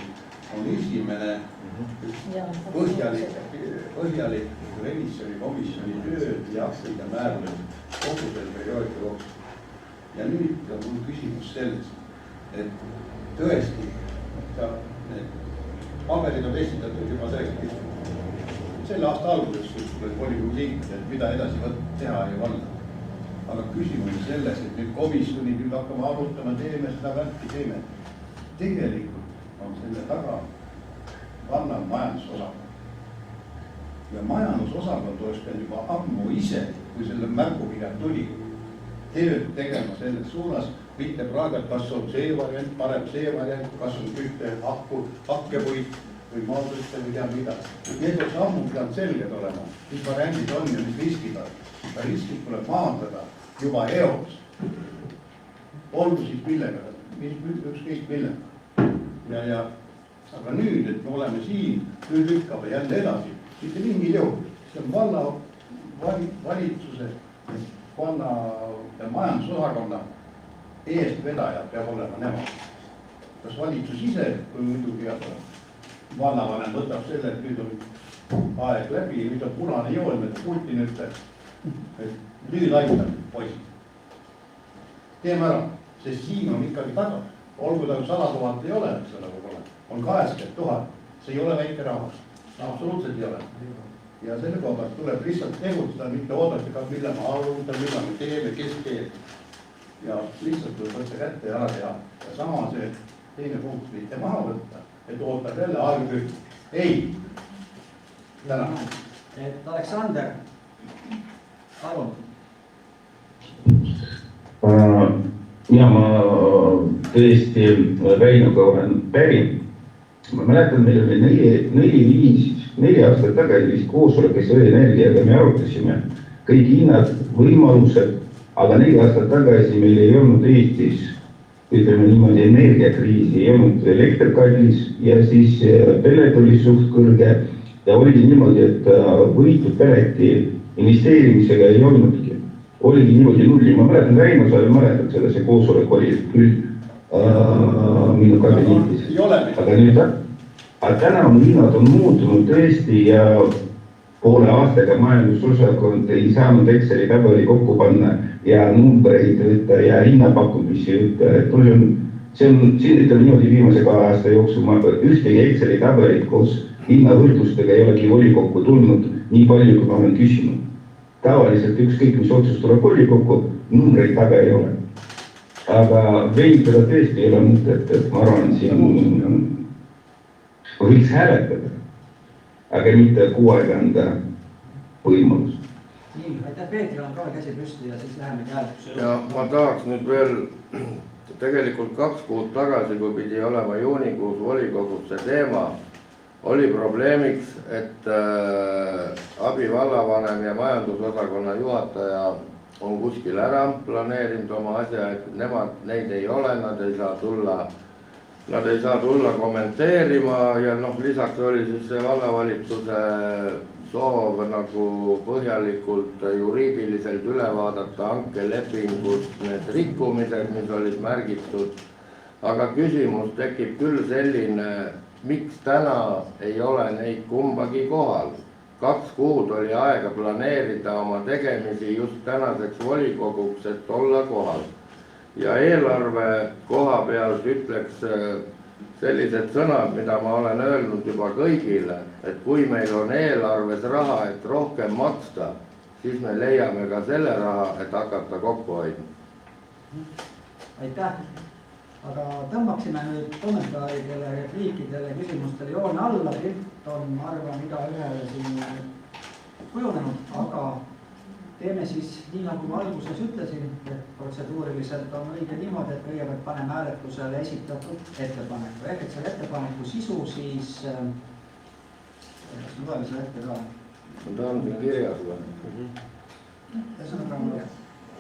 on esimene põhjalik revisjonikomisjoni töö ja aktide määramine kogu selle perioodi jooksul. Ja nüüd on mul küsimus selles, et tõesti need paberid on esitatud juba selle aasta alguses, kus tuleb volikogu liikmed, et mida edasi teha ja valla. Aga küsimus selles, et nüüd komisjonid nüüd hakkame arutama, teeme seda värki, teeme. Tegelikult on selle taga valla majandusosakond. Ja majandusosakond oleks peal juba ammu ise, kui selle märgukirjad tuli, tööd tegema selles suunas, mitte praegu, kas on see variant, parem see variant, kas on ühte hakkepuid või maadrüste või tea mida. Need oleks ammu pidanud selged olema, mis variandid on ja mis riskid on. Ja riskid tuleb maandada juba eos. Olgu siis millega, ükskõik millega. Aga nüüd, et me oleme siin, nüüd lükkame jälle edasi, mitte mingil juhul. See on valla valitsuse, valla ja majandusosakonna eestvedaja peab olema nemad. Kas valitsus ise, kui muidugi vallavanem võtab selle, et nüüd on aeg läbi, nüüd on punane joon, mida Putin ütleb, et nüüd aitab poisid. Teeme ära, sest siin on ikkagi taga. Olgu ta 100 000 ei ole, on 80 000, see ei ole väike rahvas, absoluutselt ei ole. Ja selle koha tuleb lihtsalt tegutseda, mitte oodata, mille ma arutan, mille me teeme, kes teeb. Ja lihtsalt tuleb võtta kätte ja ära teha. Ja sama see teine punkt mitte maha võtta, et ootab jälle aegküht. Ei! Täna. Et Aleksander, palun. Ja ma tõesti Väinuga olen päri. Ma mäletan, meil oli 4 aastat tagasi vist koosolekes energiaga me arutasime kõik hinnad, võimalused, aga 4 aastat tagasi meil ei olnud Eestis, ütleme niimoodi, energiakriisi, ei olnud elekter kallis ja siis pellet oli suht kõrge ja oligi niimoodi, et võitud pelleti investeerimisega ei olnudki. Oligi niimoodi nulli. Ma mäletan, Väino, sa mäletad seda, see koosolek oli küll minu kabinetis. Aga täna on hinnad on muutunud tõesti ja poole aastaga majandusosakond ei saanud Exceli tabeli kokku panna ja numbreid võtta ja hinnapakkumisi võtta. See on siin ütleme niimoodi viimase 2 aasta jooksul ühtegi Exceli tabelit koos hinnavõrdlustega ei olegi volikokku tulnud nii palju, kui ma olen küsinud. Tavaliselt ükskõik, mis otsus tuleb volikokku, numbreid taga ei ole. Aga veitada tõesti ei ole mõtet, et ma arvan, siin võiks hääletada, aga mitte kuu aega anda võimalust. Nii, aitäh, Peetril on ka käsi püsti ja siis läheme hääletusele. Ja ma tahaks nüüd veel tegelikult 2 kuud tagasi, kui pidi olema juunikuus volikogus see teema, oli probleemiks, et abivallavanem ja majandusosakonna juhataja on kuskil ära planeerinud oma asja, et neid ei ole, nad ei saa tulla kommenteerima ja lisaks oli siis see vallavalitsuse soov nagu põhjalikult juriidiliselt üle vaadata hankelepingust need rikkumised, mis olid märgitud. Aga küsimus tekib küll selline, miks täna ei ole neid kumbagi kohal. 2 kuud oli aega planeerida oma tegemisi just tänaseks volikoguks, et olla kohal. Ja eelarve koha pealt ütleks sellised sõnad, mida ma olen öelnud juba kõigile, et kui meil on eelarves raha, et rohkem maksta, siis me leiame ka selle raha, et hakata kokku hoidma. Aitäh. aga tõmbaksime nüüd kommentaaridele, repliikidele, küsimustele joone alla, pilt on, ma arvan, igaühele siin kujunenud, aga teeme siis nii, nagu ma alguses ütlesin, et protseduuriliselt on õige niimoodi, et kõigepealt paneme hääletusele esitatud ettepaneku. Ehk et selle ettepaneku sisu siis, ma loeme selle ette ka. Ta on siin kirjas või?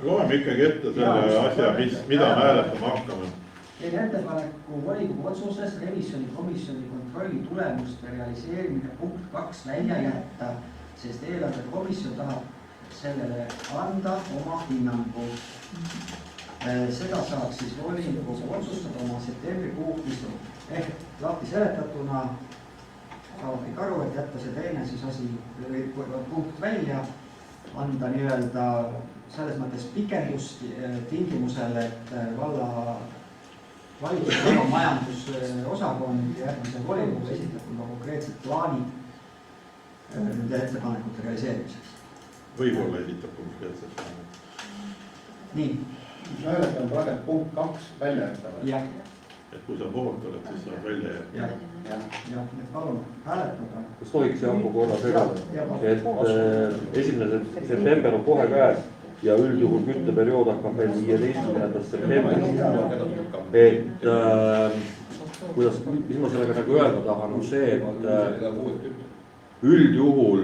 Loeme ikkagi ette selle asja, mida me hääletama hakkame. Teine ettepaneku volikogu otsuses revisjonikomisjoni kontrolli tulemuste realiseerimine punkt 2 välja jätta, sest eelarvekomisjon tahab sellele anda oma hinnangu. Seda saaks siis volikogu otsustada oma septembrikuu istung. Ehk lahti seletatuna saavad kõik aru, et jätta see teine siis asi punkt välja, anda nii-öelda selles mõttes pikendust tingimusel, et valla valitsuse majandusosakond ja järgmise volikogu esitatud konkreetsed plaanid nende ettepanekute realiseerimiseks. Võib-olla esitab konkreetselt. Nii. Hääletame praegu punkt 2 välja jätame. Jah. Et kui sa poolt oled, siis saab välja jätta. Jah, palun hääletada. Kas tohiks Jaako korra segada, et 1. september on kohe käes ja üldjuhul kütteperiood hakkab veel 15. septembrist. Et kuidas, mis ma sellega nagu öelda tahan, on see, et üldjuhul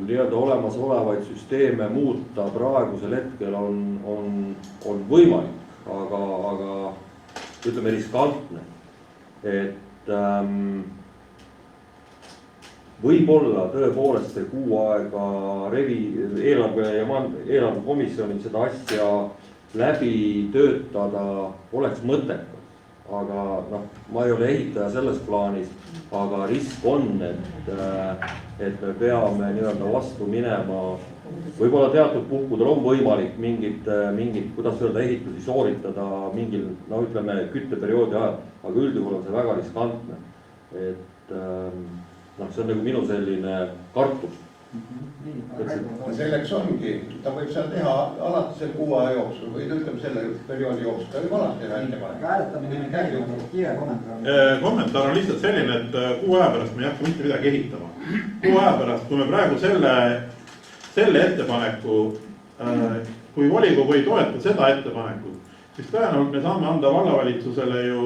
nii-öelda olemasolevaid süsteeme muuta praegusel hetkel on võimalik, aga ütleme riskantne, et võib-olla tõepoolest see kuu aega eelarvekomisjonil seda asja läbi töötada oleks mõttekas. Aga noh, ma ei ole ehitaja selles plaanis, aga risk on, et me peame nii-öelda vastu minema. Võib-olla teatud puhkudel on võimalik mingit, kuidas öelda, ehitusi sooritada mingil, no ütleme, kütteperioodi ajal, aga üldjuhul on see väga riskantne. Et noh, see on nagu minu selline kartus. Selleks ongi, ta võib seal teha alati selle kuu aja jooksul või ütleme selle perioodi jooksul, ta võib alati teha ettepanek. Hääletamine käib, kiire kommentaar. Kommentaar on lihtsalt selline, et kuu aja pärast me ei hakka mitte midagi ehitama. Kuu aja pärast, kui me praegu selle ettepaneku, kui volikogu ei toeta seda ettepanekut, siis tõenäoliselt me saame anda vallavalitsusele ju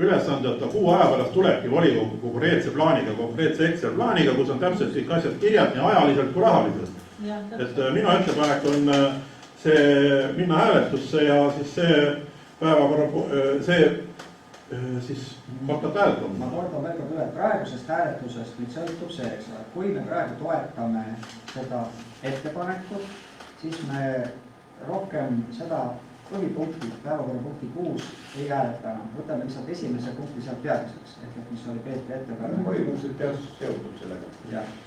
ülesande, et kuu aja pärast tulebki volikogu konkreetse plaaniga, konkreetse Excel plaaniga, kus on täpselt kõik asjad kirjad nii ajaliselt kui rahaliselt. Et minu ettepanek on see minna hääletusse ja siis see päevakorra, siis hakata hääletama. Ma kordan veel kord üle, praegusest hääletusest nüüd sõltub see, eks ole, kui me praegu toetame seda ettepanekut, siis me rohkem seda põhipunkti, päevakorrapunkti 6 ei hääletanud. Võtame lihtsalt esimese punkti sealt pealiseks, ehk et mis oli Peetri ettepanek. Põhimõtteliselt peaks seotud sellega.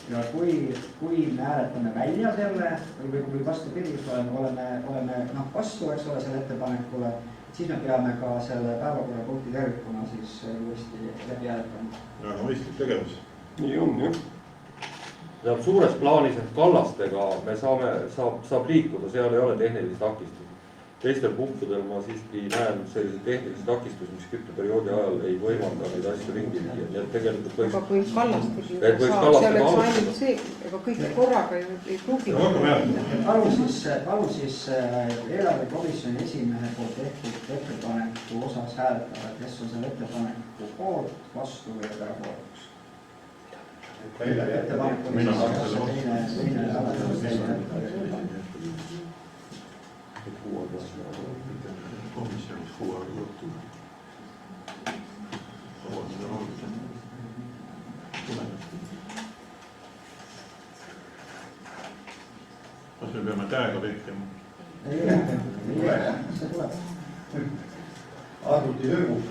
Ja kui me hääletame välja selle või vastupidi, oleme vastu, eks ole, selle ettepanekule, siis me peame ka selle päevakorrapunkti tervikuna siis uuesti läbi hääletama. Ja mõistlik tegevus. Nii on, jah. Ja suures plaanis kallastega me saab liikuda, seal ei ole tehnilisi takistusi. Teistel puhtudel ma siiski näen selliseid tehnilisi takistusi, mis kütteperioodi ajal ei võimalda neid asju ringi viia. Nii et tegelikult võiks... Aga kui kallastegi saab, see oleks ainult see, ega kõike korraga ei pruugi. Palun siis eelarvekomisjoni esimehe poolt tehtud ettepaneku osas hääletada, kes on selle ettepaneku poolt, vastu või erapooletuks. Ettepaneku teine komisjonis kuu aega juhtu. Kas me peame käega vehkima? Ei, see tuleb. Arvuti tõrgub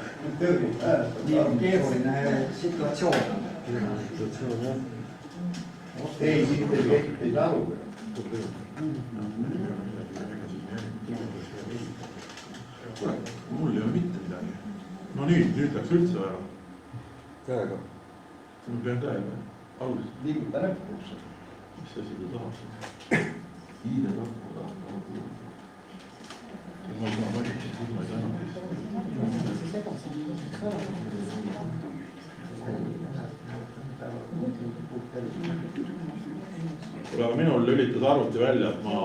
hääletada. Nii on keeruline situatsioon. Ei, siit ei saa aru. Mul ei ole mitte midagi. No nüüd läks üldse ära. Käega. Mul pean käega. Alguses. Liiguta näppusse. Mis asi ta tahab? Hiide lõppu tahab. Ma ei saa valida. kuule, aga minul lülitas arvuti välja, et ma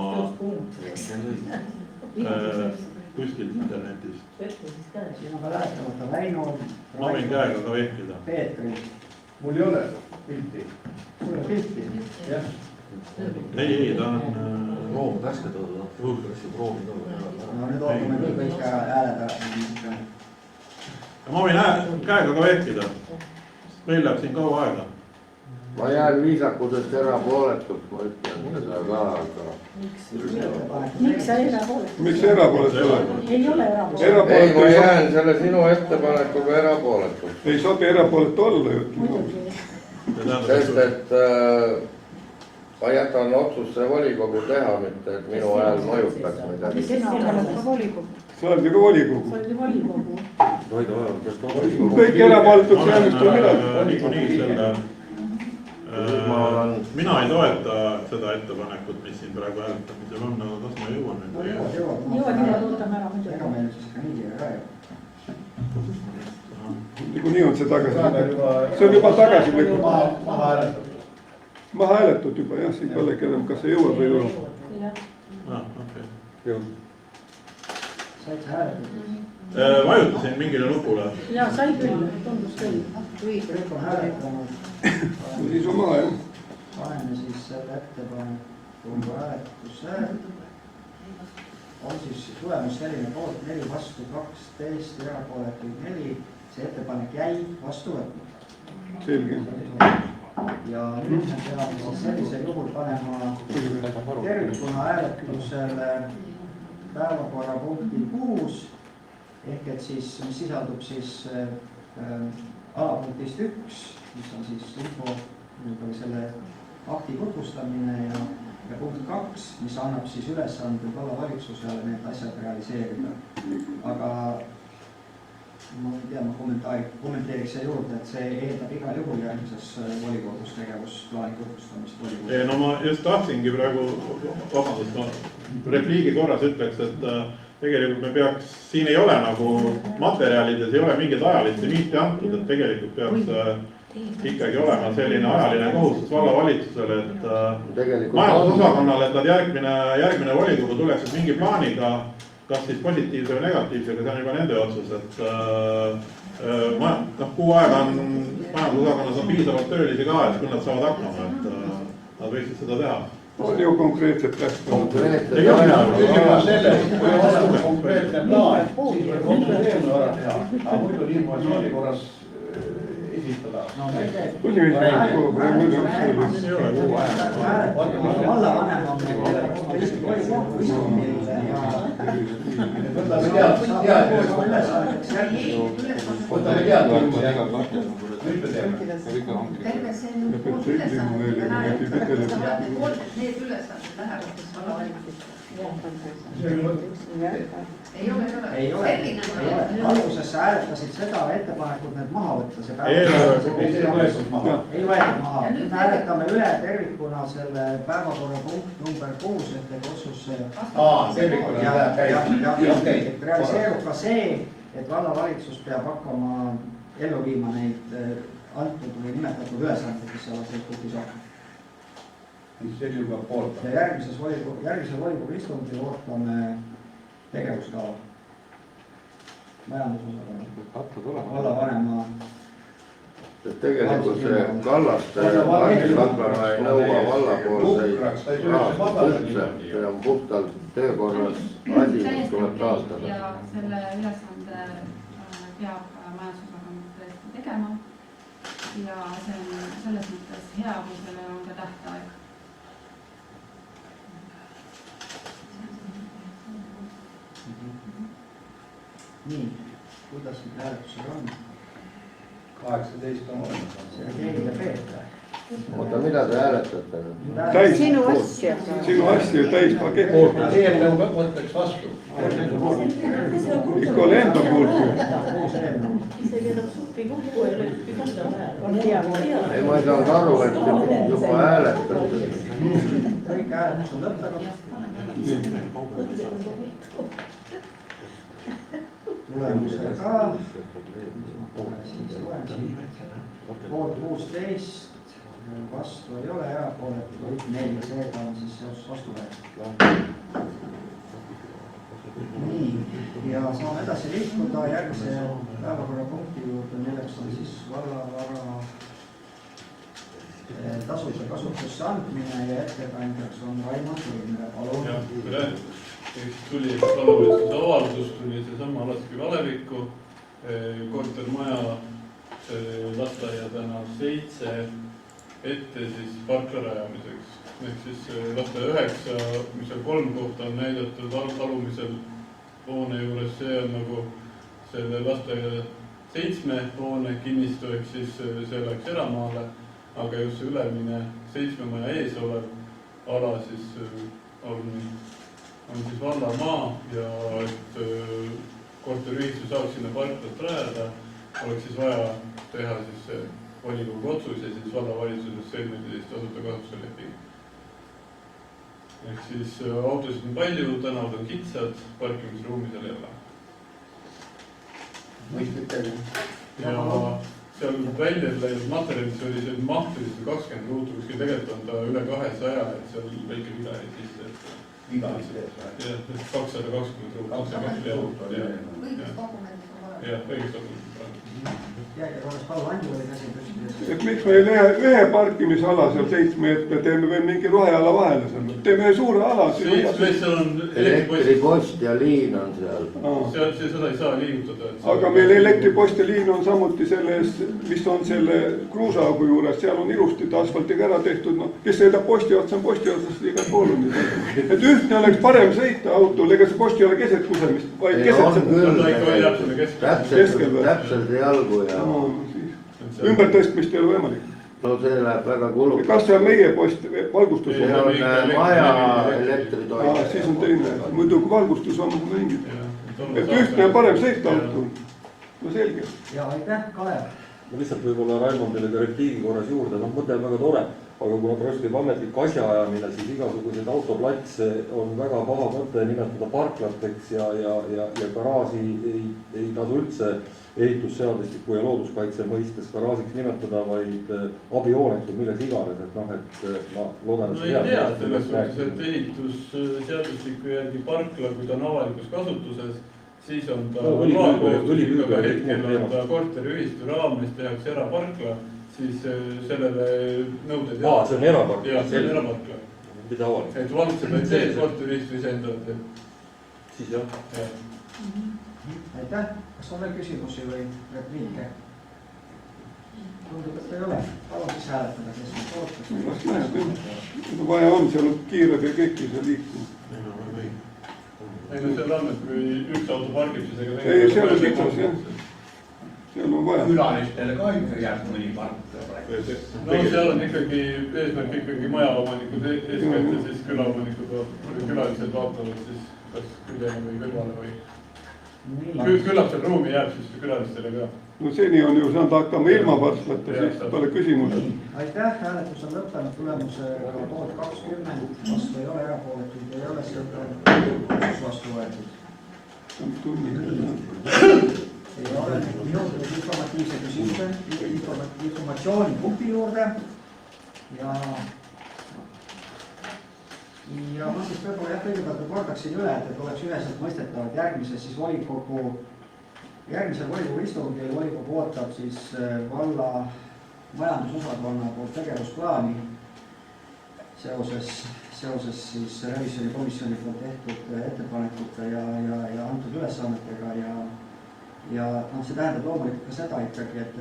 kuskilt internetist. Ma võin käega ka vehkida. Peetri. Mul ei ole pilti. Sul on pilti? Jah. Ei, ta on Room värske tõoda, juhulkassi proovi tõoda. No nüüd ootame nii kõik hääled. Ma võin käega ka vehkida. Meil läheb siin kaua aega. Ma jään viisakusest erapooletuks, ma ütlen seda ka, aga... Miks sa erapooletuks? Miks erapooletuks? Ei ole erapooletuks. Ei, ma jään selle sinu ettepanekuga erapooletuks. Ei sobi erapooletu olla ju. Sest, et ma jätan otsuse volikogu teha, mitte et minu hääl mõjutaks midagi. Sina oled ka volikogu. Sa oled ju ka volikogu. Sa oled ju volikogu. Kõik erapooletuks äänest on midagi. Niikuinii selle... Mina ei toeta seda ettepanekut, mis siin praegu hääletamisel on, aga kas ma jõuan nüüd? Jõuad, ootame ära muidu. Ega meil siis ka nii ei räägi. Niikuinii on see tagasi. See on juba tagasi või? Maha hääletatud juba, jah, siin pole enam, kas see jõuab või ei jõuab. Said sa hääletatud? Vajutasin mingile nupule. Jaa, sai küll, tundus küll. Kõik on hääletanud. Siis on maha, jah. Paneme siis selle ettepaneku hääletusse. On siis tulemus selline poolt 4 vastu 12, erapooletuid 4. See ettepanek jäi vastu võtnud. Selge. Ja nüüd me peame siis sellisel juhul panema tervikuna hääletusele päevakorrapunkti 6. Ehk et siis, mis sisaldub siis alapunktist 1, mis on siis info selle akti tutvustamine ja punkt 2, mis annab siis ülesanded vallavalitsusele need asjad realiseerida. Aga ma ei tea, ma kommenteeriks see juurde, et see eeldab igal juhul järgmises volikogus tegevusplaani tutvustamist volikogus. No ma just tahtsingi praegu, vabandust, ma repliigi korras ütleks, et tegelikult me peaks, siin ei ole nagu materjalides, ei ole mingit ajalist limiiti antud, et tegelikult peaks ikkagi olema selline ajaline kohustus vallavalitsusele, et majandusosakonnale, et nad järgmine volikogu tuleks mingi plaaniga, kas siis positiivse või negatiivsega, see on juba nende otsus, et kuu aega on majandusosakonnas on piisavalt töölisi ka, et küll nad saavad hakkama, et nad võiksid seda teha. On ju konkreetset tähtpäeva. Küsimus selles, kui on konkreetne plaan, siis võib konkreetne ära teha, aga muidu informatsiooni korras esitada. Vallavanem on võtame teadmiseks. Terve see poolt ülesanded, need ülesanded lähevad vallavalitsusele. Ei ole. Alguses sa hääletasid seda ettepanekut need maha võtta. Ei võetud maha. Nüüd hääletame üle tervikuna selle päevakorrapunkt number 6 ehk otsus. Realiseerub ka see, et vallavalitsus peab hakkama ellu viima neid antud või nimetatud ülesandeid, mis seal punktis on. Ja järgmisel volikogu istungil ootame tegevuskava. Majandusosakonna. Vallavanema. Tegelikult see Kallaste Rakvere ei nõua vallapoolseid üldse, see on puhtalt töökorras asi, mis tuleb taastada. Ja selle ülesande peab majandusosakonna tõesti tegema ja see on selles mõttes hea, kui sellel on ka tähtaeg. Nii, kuidas nüüd hääletusega on? 18 on olemas. See on keegi ja Peeter. Oota, mida te hääletate? Sinu asja. Sinu asja täispakett. Eelnõu võttaks vastu. Ikka oli enda poolt. Ei, ma ei saanud aru, et juba hääletate. Kõik hääletus on lõppenud. tulemusega poolt 16, vastu ei ole, erapooletuid 4, seega on siis seadus vastu võetud. Nii, ja saame edasi liikuda järgmise päevakorrapunkti juurde, milleks on siis vallavara tasude kasutusse andmine ja ettekandjaks on Raimond Tuline, palun. Tuli vallavalitsus avaldus, tuli seesama Alasküla aleviku kortermaja lasteaia tänav 7 ette siis parkla rajamiseks. Ehk siis lasteaia 9, mis on 3 kohta on näidatud alumisel hoone juures, see on nagu selle lasteaia 7 hoone kinnistu, ehk siis see läks eramaale, aga just see ülemine 7 maja ees olev ala siis on siis vallamaa ja et korteriühistu saaks sinna parklat rajada, oleks siis vaja teha siis see volikogu otsus ja siis vallavalitsuses sõlmida siis tasuta kasutuse leping. Ehk siis autosid on palju, tänavad on kitsad, parkimisruumi seal ei ole. Ja seal välja läinud materjalis oli see maht 20 ruutu, kuskil tegelikult on ta üle 200, et seal väike viga jäi sisse. Viga sisse? 220 ruutu. Õigus dokumendis on olemas. Jah, õigus dokumendis on olemas. Jääge korras Paul Anju oli käsi püsti. Et miks me ühe parkimisala seal 7 ette teeme või mingi roheala vahele seal? Teeme suure ala. Elektripost ja liin on seal. Seda ei saa liigutada. Aga meil elektripost ja liin on samuti selles, mis on selle kruusaagu juures, seal on ilusti asfaltiga ära tehtud. No, kes sõidab posti otsa, on posti otsast igal pool on. Et ühtne oleks parem sõita autol, ega see post ei ole keset kusemist, vaid keset täpselt jalgu ja ümbertõstmist ei ole võimalik. No see läheb väga kulukaks. Kas see on meie post, valgustus? See on maja elektritoimine. Siis on teine, muidu kui valgustus on mingid. Et ühtne on parem sõita auto. No selge. Ja aitäh, Kalev. Ma lihtsalt võib-olla Raimondile ka repliigi korras juurde, mõte on väga tore, aga kuna praegu käib ametlik asjaajamine, siis igasuguseid autoplatse on väga paha mõte nimetada parklateks ja garaaži ei tasu üldse ehitusseadestiku ja looduskaitse mõistes garaažiks nimetada, vaid abihooneks või milles iganes, et ma loodan, et no ei tea, selles suhtes, et ehitusseadestiku järgi parkla, kui ta on avalikus kasutuses, siis on ta hetkel on ta korteriühistu raames tehakse eraparkla, siis sellele nõuded... see on eraparkla? Jah, see on eraparkla. Mida avalik? Et valitseb, et see korteriühistu ise endale teeb. Siis jah. Aitäh, kas on veel küsimusi või repliike? Tundub, et ei ole. Palun siis hääletada, kes on poolt. Vaja on, seal on kiired ja kõik ei saa liikuma. Ei, no seal on, et kui üks auto pargib, siis ega... Ei, seal on kitsas, jah. Seal on vaja. Külalistele ka ikkagi jääb mõni park. No seal on ikkagi eesmärk ikkagi majaomanikud eesmärk ja siis külaomanikud või külalised vaatavad siis kas küljeni või kõrvale või küllap seal ruumi jääb siis külalistele ka. No seni on ju saanud hakkama ilma parslata, siis pole küsimus. Aitäh, hääletus on lõppenud tulemusega poolt 20, vastu ei ole, erapooletuid ei ole, seega otsus vastu võetud. Ei ole jõudnud informatiivse küsimuse, informatsioonipunkti juurde ja ma siis võib-olla kõigepealt kordaksin üle, et oleks üheselt mõistetav, et järgmisel volikogu istungil volikogu ootab siis valla majandusosakonna poolt tegevusplaani seoses siis revisjonikomisjoni poolt tehtud ettepanekute ja antud ülesannetega ja see tähendab loomulikult ka seda ikkagi, et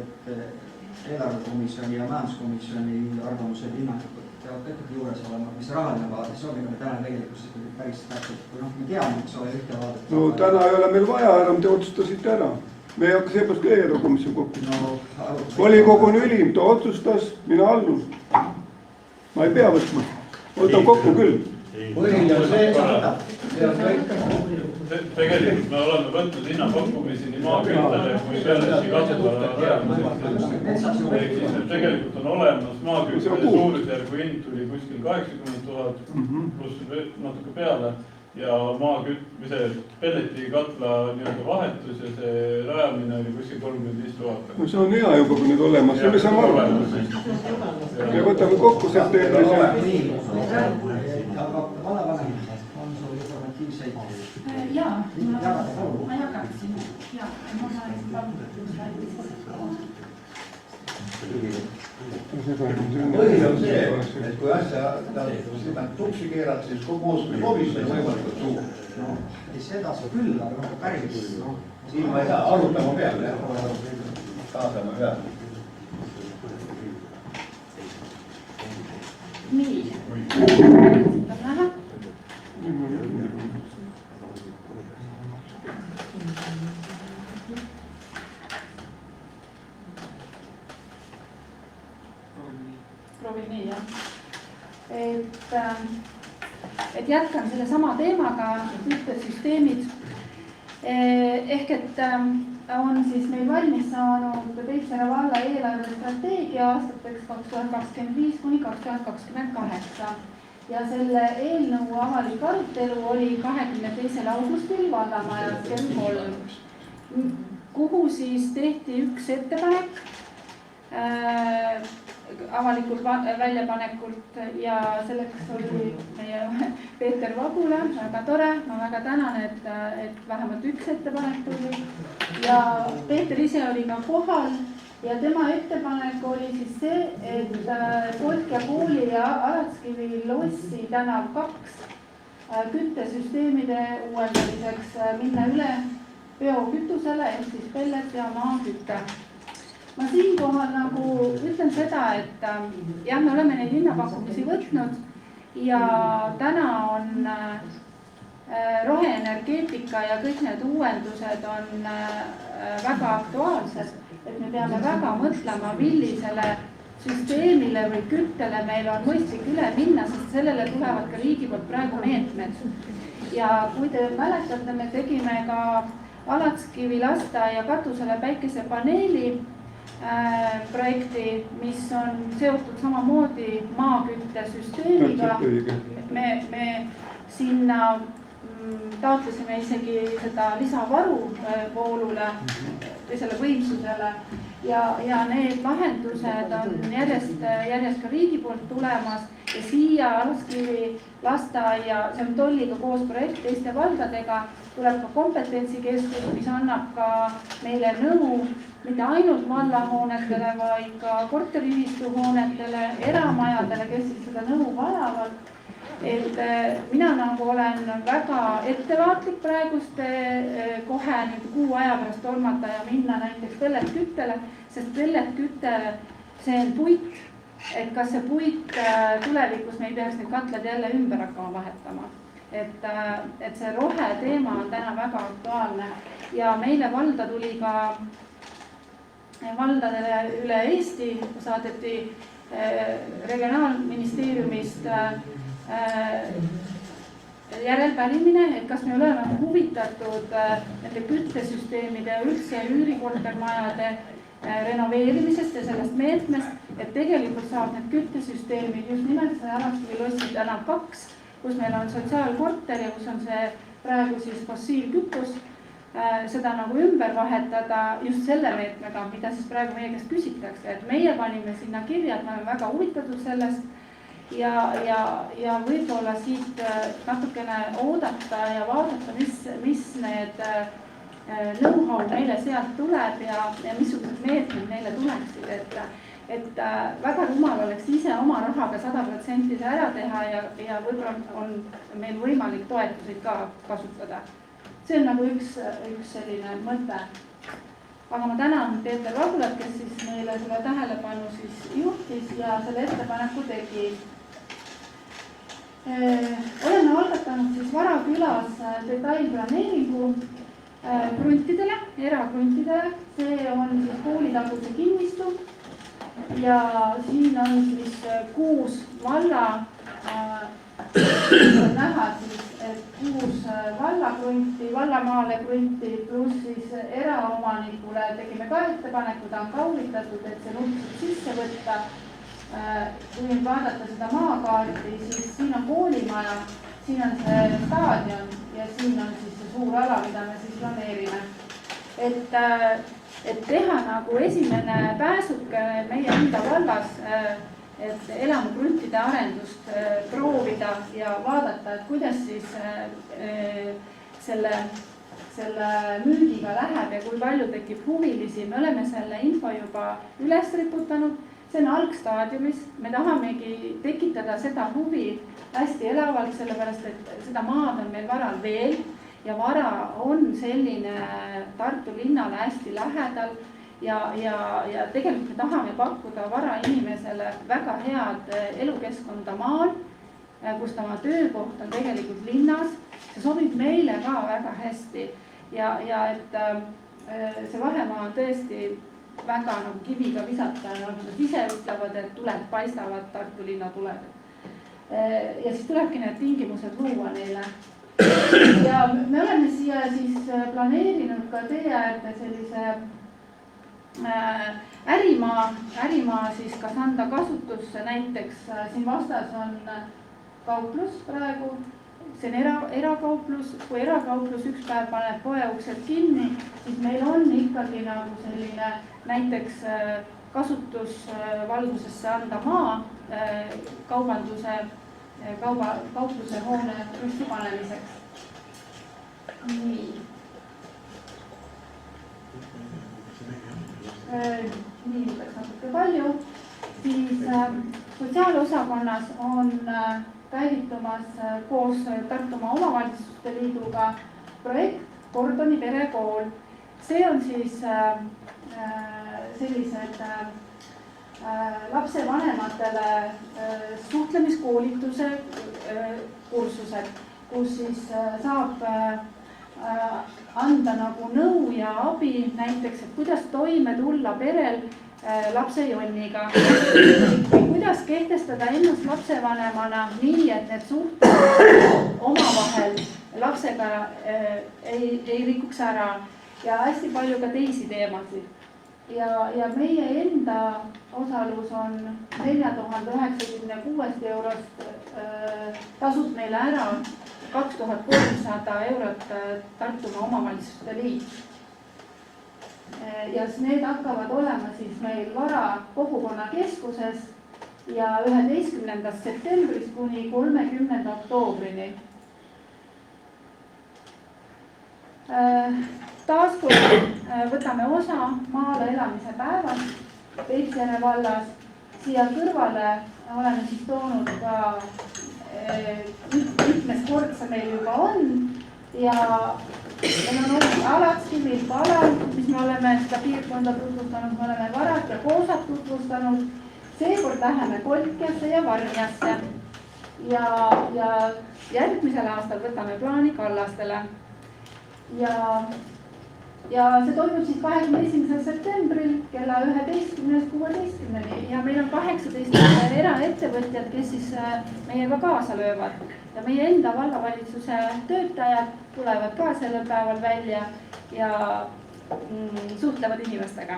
eelarvekomisjoni ja majanduskomisjoni arvamused hinnangud peavad kõik juures olema, mis rahaline vaade, siis oleme täna tegelikult päris täpselt, kui me teame, eks ole, ühte vaadet. No täna ei ole meil vaja, enam te otsustasite ära. Me ei hakka seepärast ka eelarvekomisjoni kokku. Volikogu on ülim, ta otsustas, mina allun. Ma ei pea võtma, võtan kokku küll. Tegelikult me oleme võtnud hinnapakkumisi nii maaküttele kui sellesi kasutada. Tegelikult on olemas maaküttele suurusjärgu hind tuli kuskil 80 000 pluss natuke peale ja maakütmise pelletikatla nii-öelda vahetus ja see rajamine oli kuskil 35 000. No see on hea juba, kui nüüd olemas, see me saame aru. Ja võtame kokku septembris. Aga vallavanem on sul informatiivseid? Jaa, ma jagaksin. Jaa, ma saan põhi on see, et kui asja tuksi keerad, siis komisjon võimalikult suur. No, ei seda see küll, aga päris. Siin ma ei saa, arutama peale, kaasama peale. Nii. Näha? Proovin nii, jah. Et jätkan selle sama teemaga, küttesüsteemid. Ehk et on siis meil valmis saanud Peipsiääre valla eelarvestrateegia aastateks 2025 kuni 2028. Ja selle eelnõu avalik arutelu oli 22. augustil vallamajas kell 3, kuhu siis tehti üks ettepanek avalikult väljapanekult ja selleks oli meie Peeter Vagula, väga tore, ma väga tänan, et vähemalt üks ettepanek tuli ja Peeter ise oli ka kohal ja tema ettepanek oli siis see, et Kolkja kooli ja Alatskivi lossi tänav 2 küttesüsteemide uuendamiseks minna üle biokütusele ehk siis pellet ja maakütte. Ma siinkohal nagu ütlen seda, et jah, me oleme neid hinnapakkumisi võtnud ja täna on roheenergeetika ja kõik need uuendused on väga aktuaalsed, et me peame väga mõtlema, millisele süsteemile või küttele meil on mõistlik üle minna, sest sellele tulevad ka riigi poolt praegu meetmed. Ja kui te mäletate, me tegime ka Alatskivi lasteaia katusele päikesepaneeli projekti, mis on seotud samamoodi maaküttesüsteemiga. Me sinna taotlesime isegi seda lisavaru voolule või selle võimsusele ja need lahendused on järjest ka riigi poolt tulemas ja siia Alatskivi lasteaia, see on tolliga koos projekt teiste valdadega, tuleb ka kompetentsikeskus, mis annab ka meile nõu mitte ainult vallahoonetele, vaid ka korteriühistuhoonetele, eramajadele, kes siis seda nõu vajavad. Et mina nagu olen väga ettevaatlik praegust kohe nüüd kuu aja pärast tormata ja minna näiteks pelletküttele, sest pelletkütte see on puit, et kas see puit tulevikus me ei peaks need katlad jälle ümber hakkama vahetama. Et see rohe teema on täna väga aktuaalne ja meile valda tuli ka valdadele üle Eesti saadeti regionaalministeeriumist järelpärimine, et kas me oleme huvitatud nende küttesüsteemide ja üldse üürikortermajade renoveerimisest ja sellest meetmest, et tegelikult saab need küttesüsteemid just nimelt see Alatskivi lossi tänav 2, kus meil on sotsiaalkorter ja kus on see praegu siis fossiilkütus, seda nagu ümber vahetada just selle meetmega, mida siis praegu meie käest küsitakse, et meie panime sinna kirja, et me oleme väga huvitatud sellest ja võib-olla siit natukene oodata ja vaadata, mis need know-how meile sealt tuleb ja missugused meetmed meile tuleksid, et väga rumal oleks ise oma rahaga 100% see ära teha ja võib-olla on meil võimalik toetuseid ka kasutada. See on nagu üks selline mõte. Aga ma tänan Peeter Vagulat, kes siis meile selle tähelepanu siis juhtis ja selle ettepaneku tegi. Oleme algatanud siis Varakülas detailplaneeringu kruntidele, erakruntidele. See on siis koolitaguse kinnistu ja siin on siis 6 valla näha siis, et 6 vallakrunti, vallamaale krunti pluss siis eraomanikule tegime ka ettepaneku, ta on kaulitatud, et see nutt sisse võtta. Kui nüüd vaadata seda maakaarti, siis siin on koolimaja, siin on see staadion ja siin on siis see suur ala, mida me siis planeerime. Et teha nagu esimene pääsuke meie enda vallas, et elamukruntide arendust proovida ja vaadata, et kuidas siis selle müügiga läheb ja kui palju tekib huvilisi. Me oleme selle info juba üles riputanud, see on algstaadiumis, me tahamegi tekitada seda huvi hästi elavalt, sellepärast et seda maad on meil varal veel ja vara on selline Tartu linnale hästi lähedal ja tegelikult me tahame pakkuda vara inimesele väga head elukeskkonda maal, kus tema töökoht on tegelikult linnas. See sobib meile ka väga hästi ja et see vahemaa on tõesti väga nagu kiviga visata, nagu nad ise ütlevad, et tuled paistavad Tartu linna tuled. Ja siis tulebki need tingimused luua neile. Ja me oleme siia siis planeerinud ka tee äärde sellise ärimaa siis kas anda kasutusse, näiteks siin vastas on kauplus praegu, see on erakauplus, kui erakauplus üks päev paneb poe uksed kinni, siis meil on ikkagi nagu selline näiteks kasutusvalgusesse anda maa kaupluse hoone rüsti panemiseks. Nii, läks natuke palju. Siis sotsiaalosakonnas on käivitumas koos Tartumaa Omavalitsuste Liiduga projekt Kordoni perekool. See on siis sellised lapsevanematele suhtlemiskoolituse kursused, kus siis saab anda nagu nõu ja abi näiteks, et kuidas toime tulla perel lapsejonniga. Kuidas kehtestada ennast lapsevanemana nii, et need suhted omavahel lapsega ei rikuks ära ja hästi palju ka teisi teemasid. Ja meie enda osalus on 4096 eurost tasub meile ära 2300 eurot Tartumaa Omavalitsuste Liit. Ja need hakkavad olema siis meil vara kogukonnakeskuses ja 11. septembrist kuni 30. oktoobrini. Taaskord võtame osa maale elamise päevast Peipsiääne vallas. Siia kõrvale oleme siis toonud ka mitmes kord see meil juba on ja meil on olnud Alatskivil ka alal, mis me oleme seda piirkonda tutvustanud, me oleme Varat ja Koosat tutvustanud. Seekord läheme Kolkjasse ja Varnjasse ja järgmisel aastal võtame plaani Kallastele. Ja see toimub siis 21. septembril kella 11.16 ja meil on 18 eraettevõtjad, kes siis meiega kaasa löövad ja meie enda vallavalitsuse töötajad tulevad ka sellel päeval välja ja suhtlevad inimestega.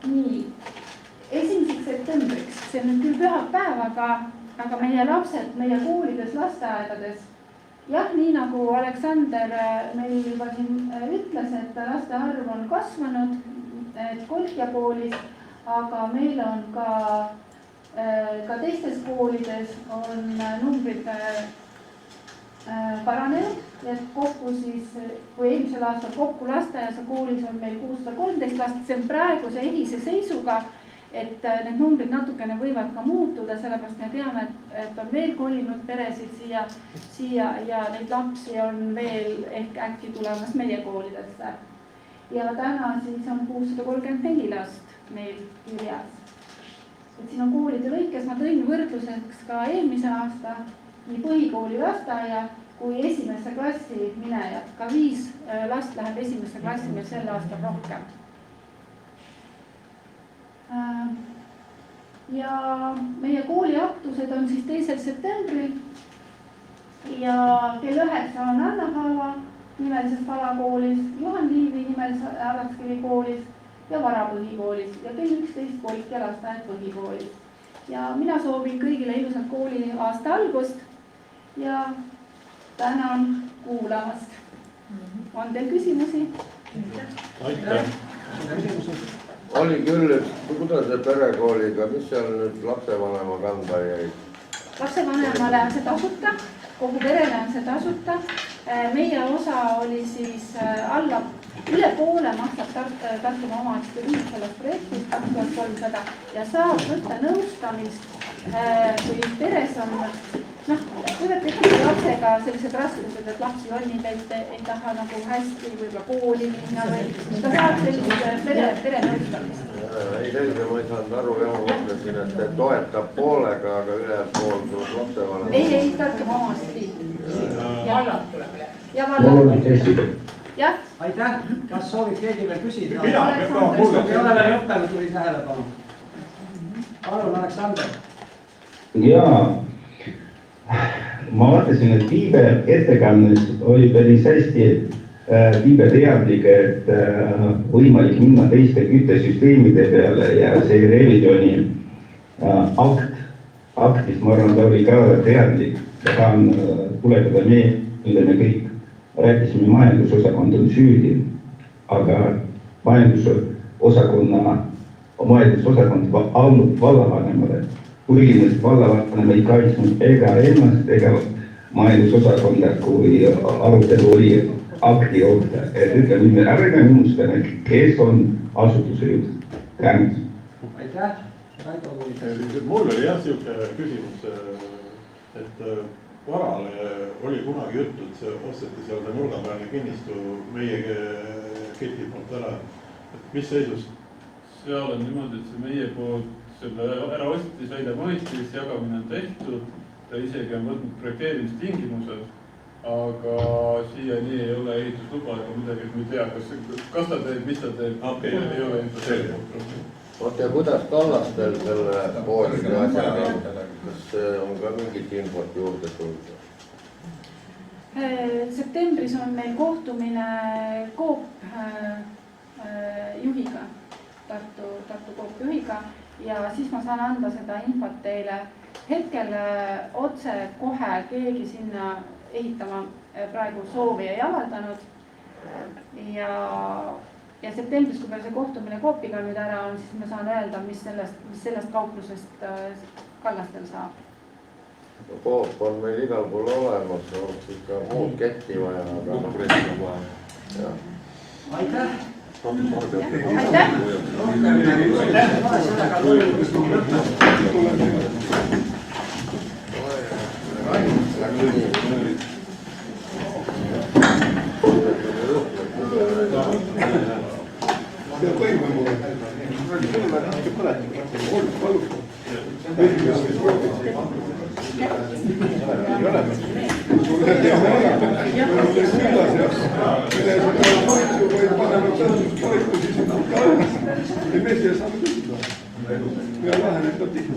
Nii, 1. septembriks, see on nüüd küll pühapäev, aga meie lapsed meie koolides, lasteaedades jah, nii nagu Aleksander meil juba siin ütles, et laste arv on kasvanud Kolkja koolis, aga meil on ka teistes koolides on numbrid paranenud, et kokku siis, kui eelmisel aastal kokku lasteaias ja koolis on meil 613 last, see on praeguse ehise seisuga, et need numbrid natukene võivad ka muutuda, sellepärast me teame, et on veel kolinud peresid siia ja neid lapsi on veel ehk äkki tulemas meie koolidesse. Ja täna siis on 634 last meil kirjas. Et siin on koolide lõikes, ma tõin võrdluseks ka eelmise aasta nii põhikooli lasteaia kui esimesse klassi minejad. Ka 5 last läheb esimesse klassi meil sel aastal rohkem. Ja meie kooliaktused on siis 2. septembril ja kell 9 on Anna Haava nimelises palakoolis, Juhan Liivi nimelises Alatskivi koolis ja Vara põhikoolis ja kell 11 Kolkja lasteaed põhikoolis. ja mina soovin kõigile ilusat kooliaasta algust ja tänan kuulamast. On teil küsimusi? Aitäh. Oli küll, kuidas see perekooliga, mis seal nüüd lapsevanema kanda jäi? Lapsevanemale on see tasuta, kogu perele on see tasuta. Meie osa oli siis üle poole maksab Tartumaa omavalitsuste riik sellest projektist 2300 ja saab võtta nõustamist, kui peres on, võivad tekkida lapsega sellised raskused, et laps jonnib, et ei taha nagu hästi võib-olla kooli minna või ta saab sellist pere nõustamist. Ei selge, ma ei saanud aru, ja ma mõtlesin, et toetab poolega, aga üle pool tuleb lapsevanem. Ei, Tartumaa omavalitsuste riik. Ja jah. Aitäh, kas soovib keegi veel küsida? Mina, ei ole veel lõppenud, tuli tähelepanu. Palun, Aleksander. Jaa, ma vaatasin, et Viibe ettekannes oli päris hästi, et Viibe teadlik, et võimalik minna teiste küttesüsteemide peale ja see revisjoni aktis, ma arvan, ta oli ka teadlik. Tahan tuletada meelde, me kõik rääkisime, majandusosakond on süüdi, aga majandusosakond allub vallavanemale. Põhimõtteliselt vallavanem ei kaitsnud ega ennast ega majandusosakonda, kui arutelu oli akti kohta. Et ütleme, ärge unustame, kes on asutuse juht. Tänud. Aitäh. Mul oli jah siuke küsimus, et varale oli kunagi juttu, et see osteti seal see nurgapealne kinnistu meie keti poolt ära. Mis seisus? Seal on niimoodi, et see meie poolt selle ära ostis, välja mõistis, jagamine on tehtud. Ta isegi on võtnud projekteerimistingimused, aga siiani ei ole ehitusluba ega midagi, et me ei tea, kas ta teeb, mis ta teeb. Ei ole selge. Oot ja kuidas Kallastel selle poolise asjaga, kas on ka mingit infot juurde tulnud? Septembris on meil kohtumine Coop juhiga, Tartu Coop juhiga ja siis ma saan anda seda infot teile. Hetkel otse kohe keegi sinna ehitama praegu soovi ei avaldanud ja septembris, kui meil see kohtumine Coopiga nüüd ära on, siis ma saan öelda, mis sellest kauplusest Kallastel saab. Coop on meil igal pool olemas, oleks ikka muud ketti vaja, aga Aitäh! Ei, me ei saa küsida. Ja läheneb ta tihti.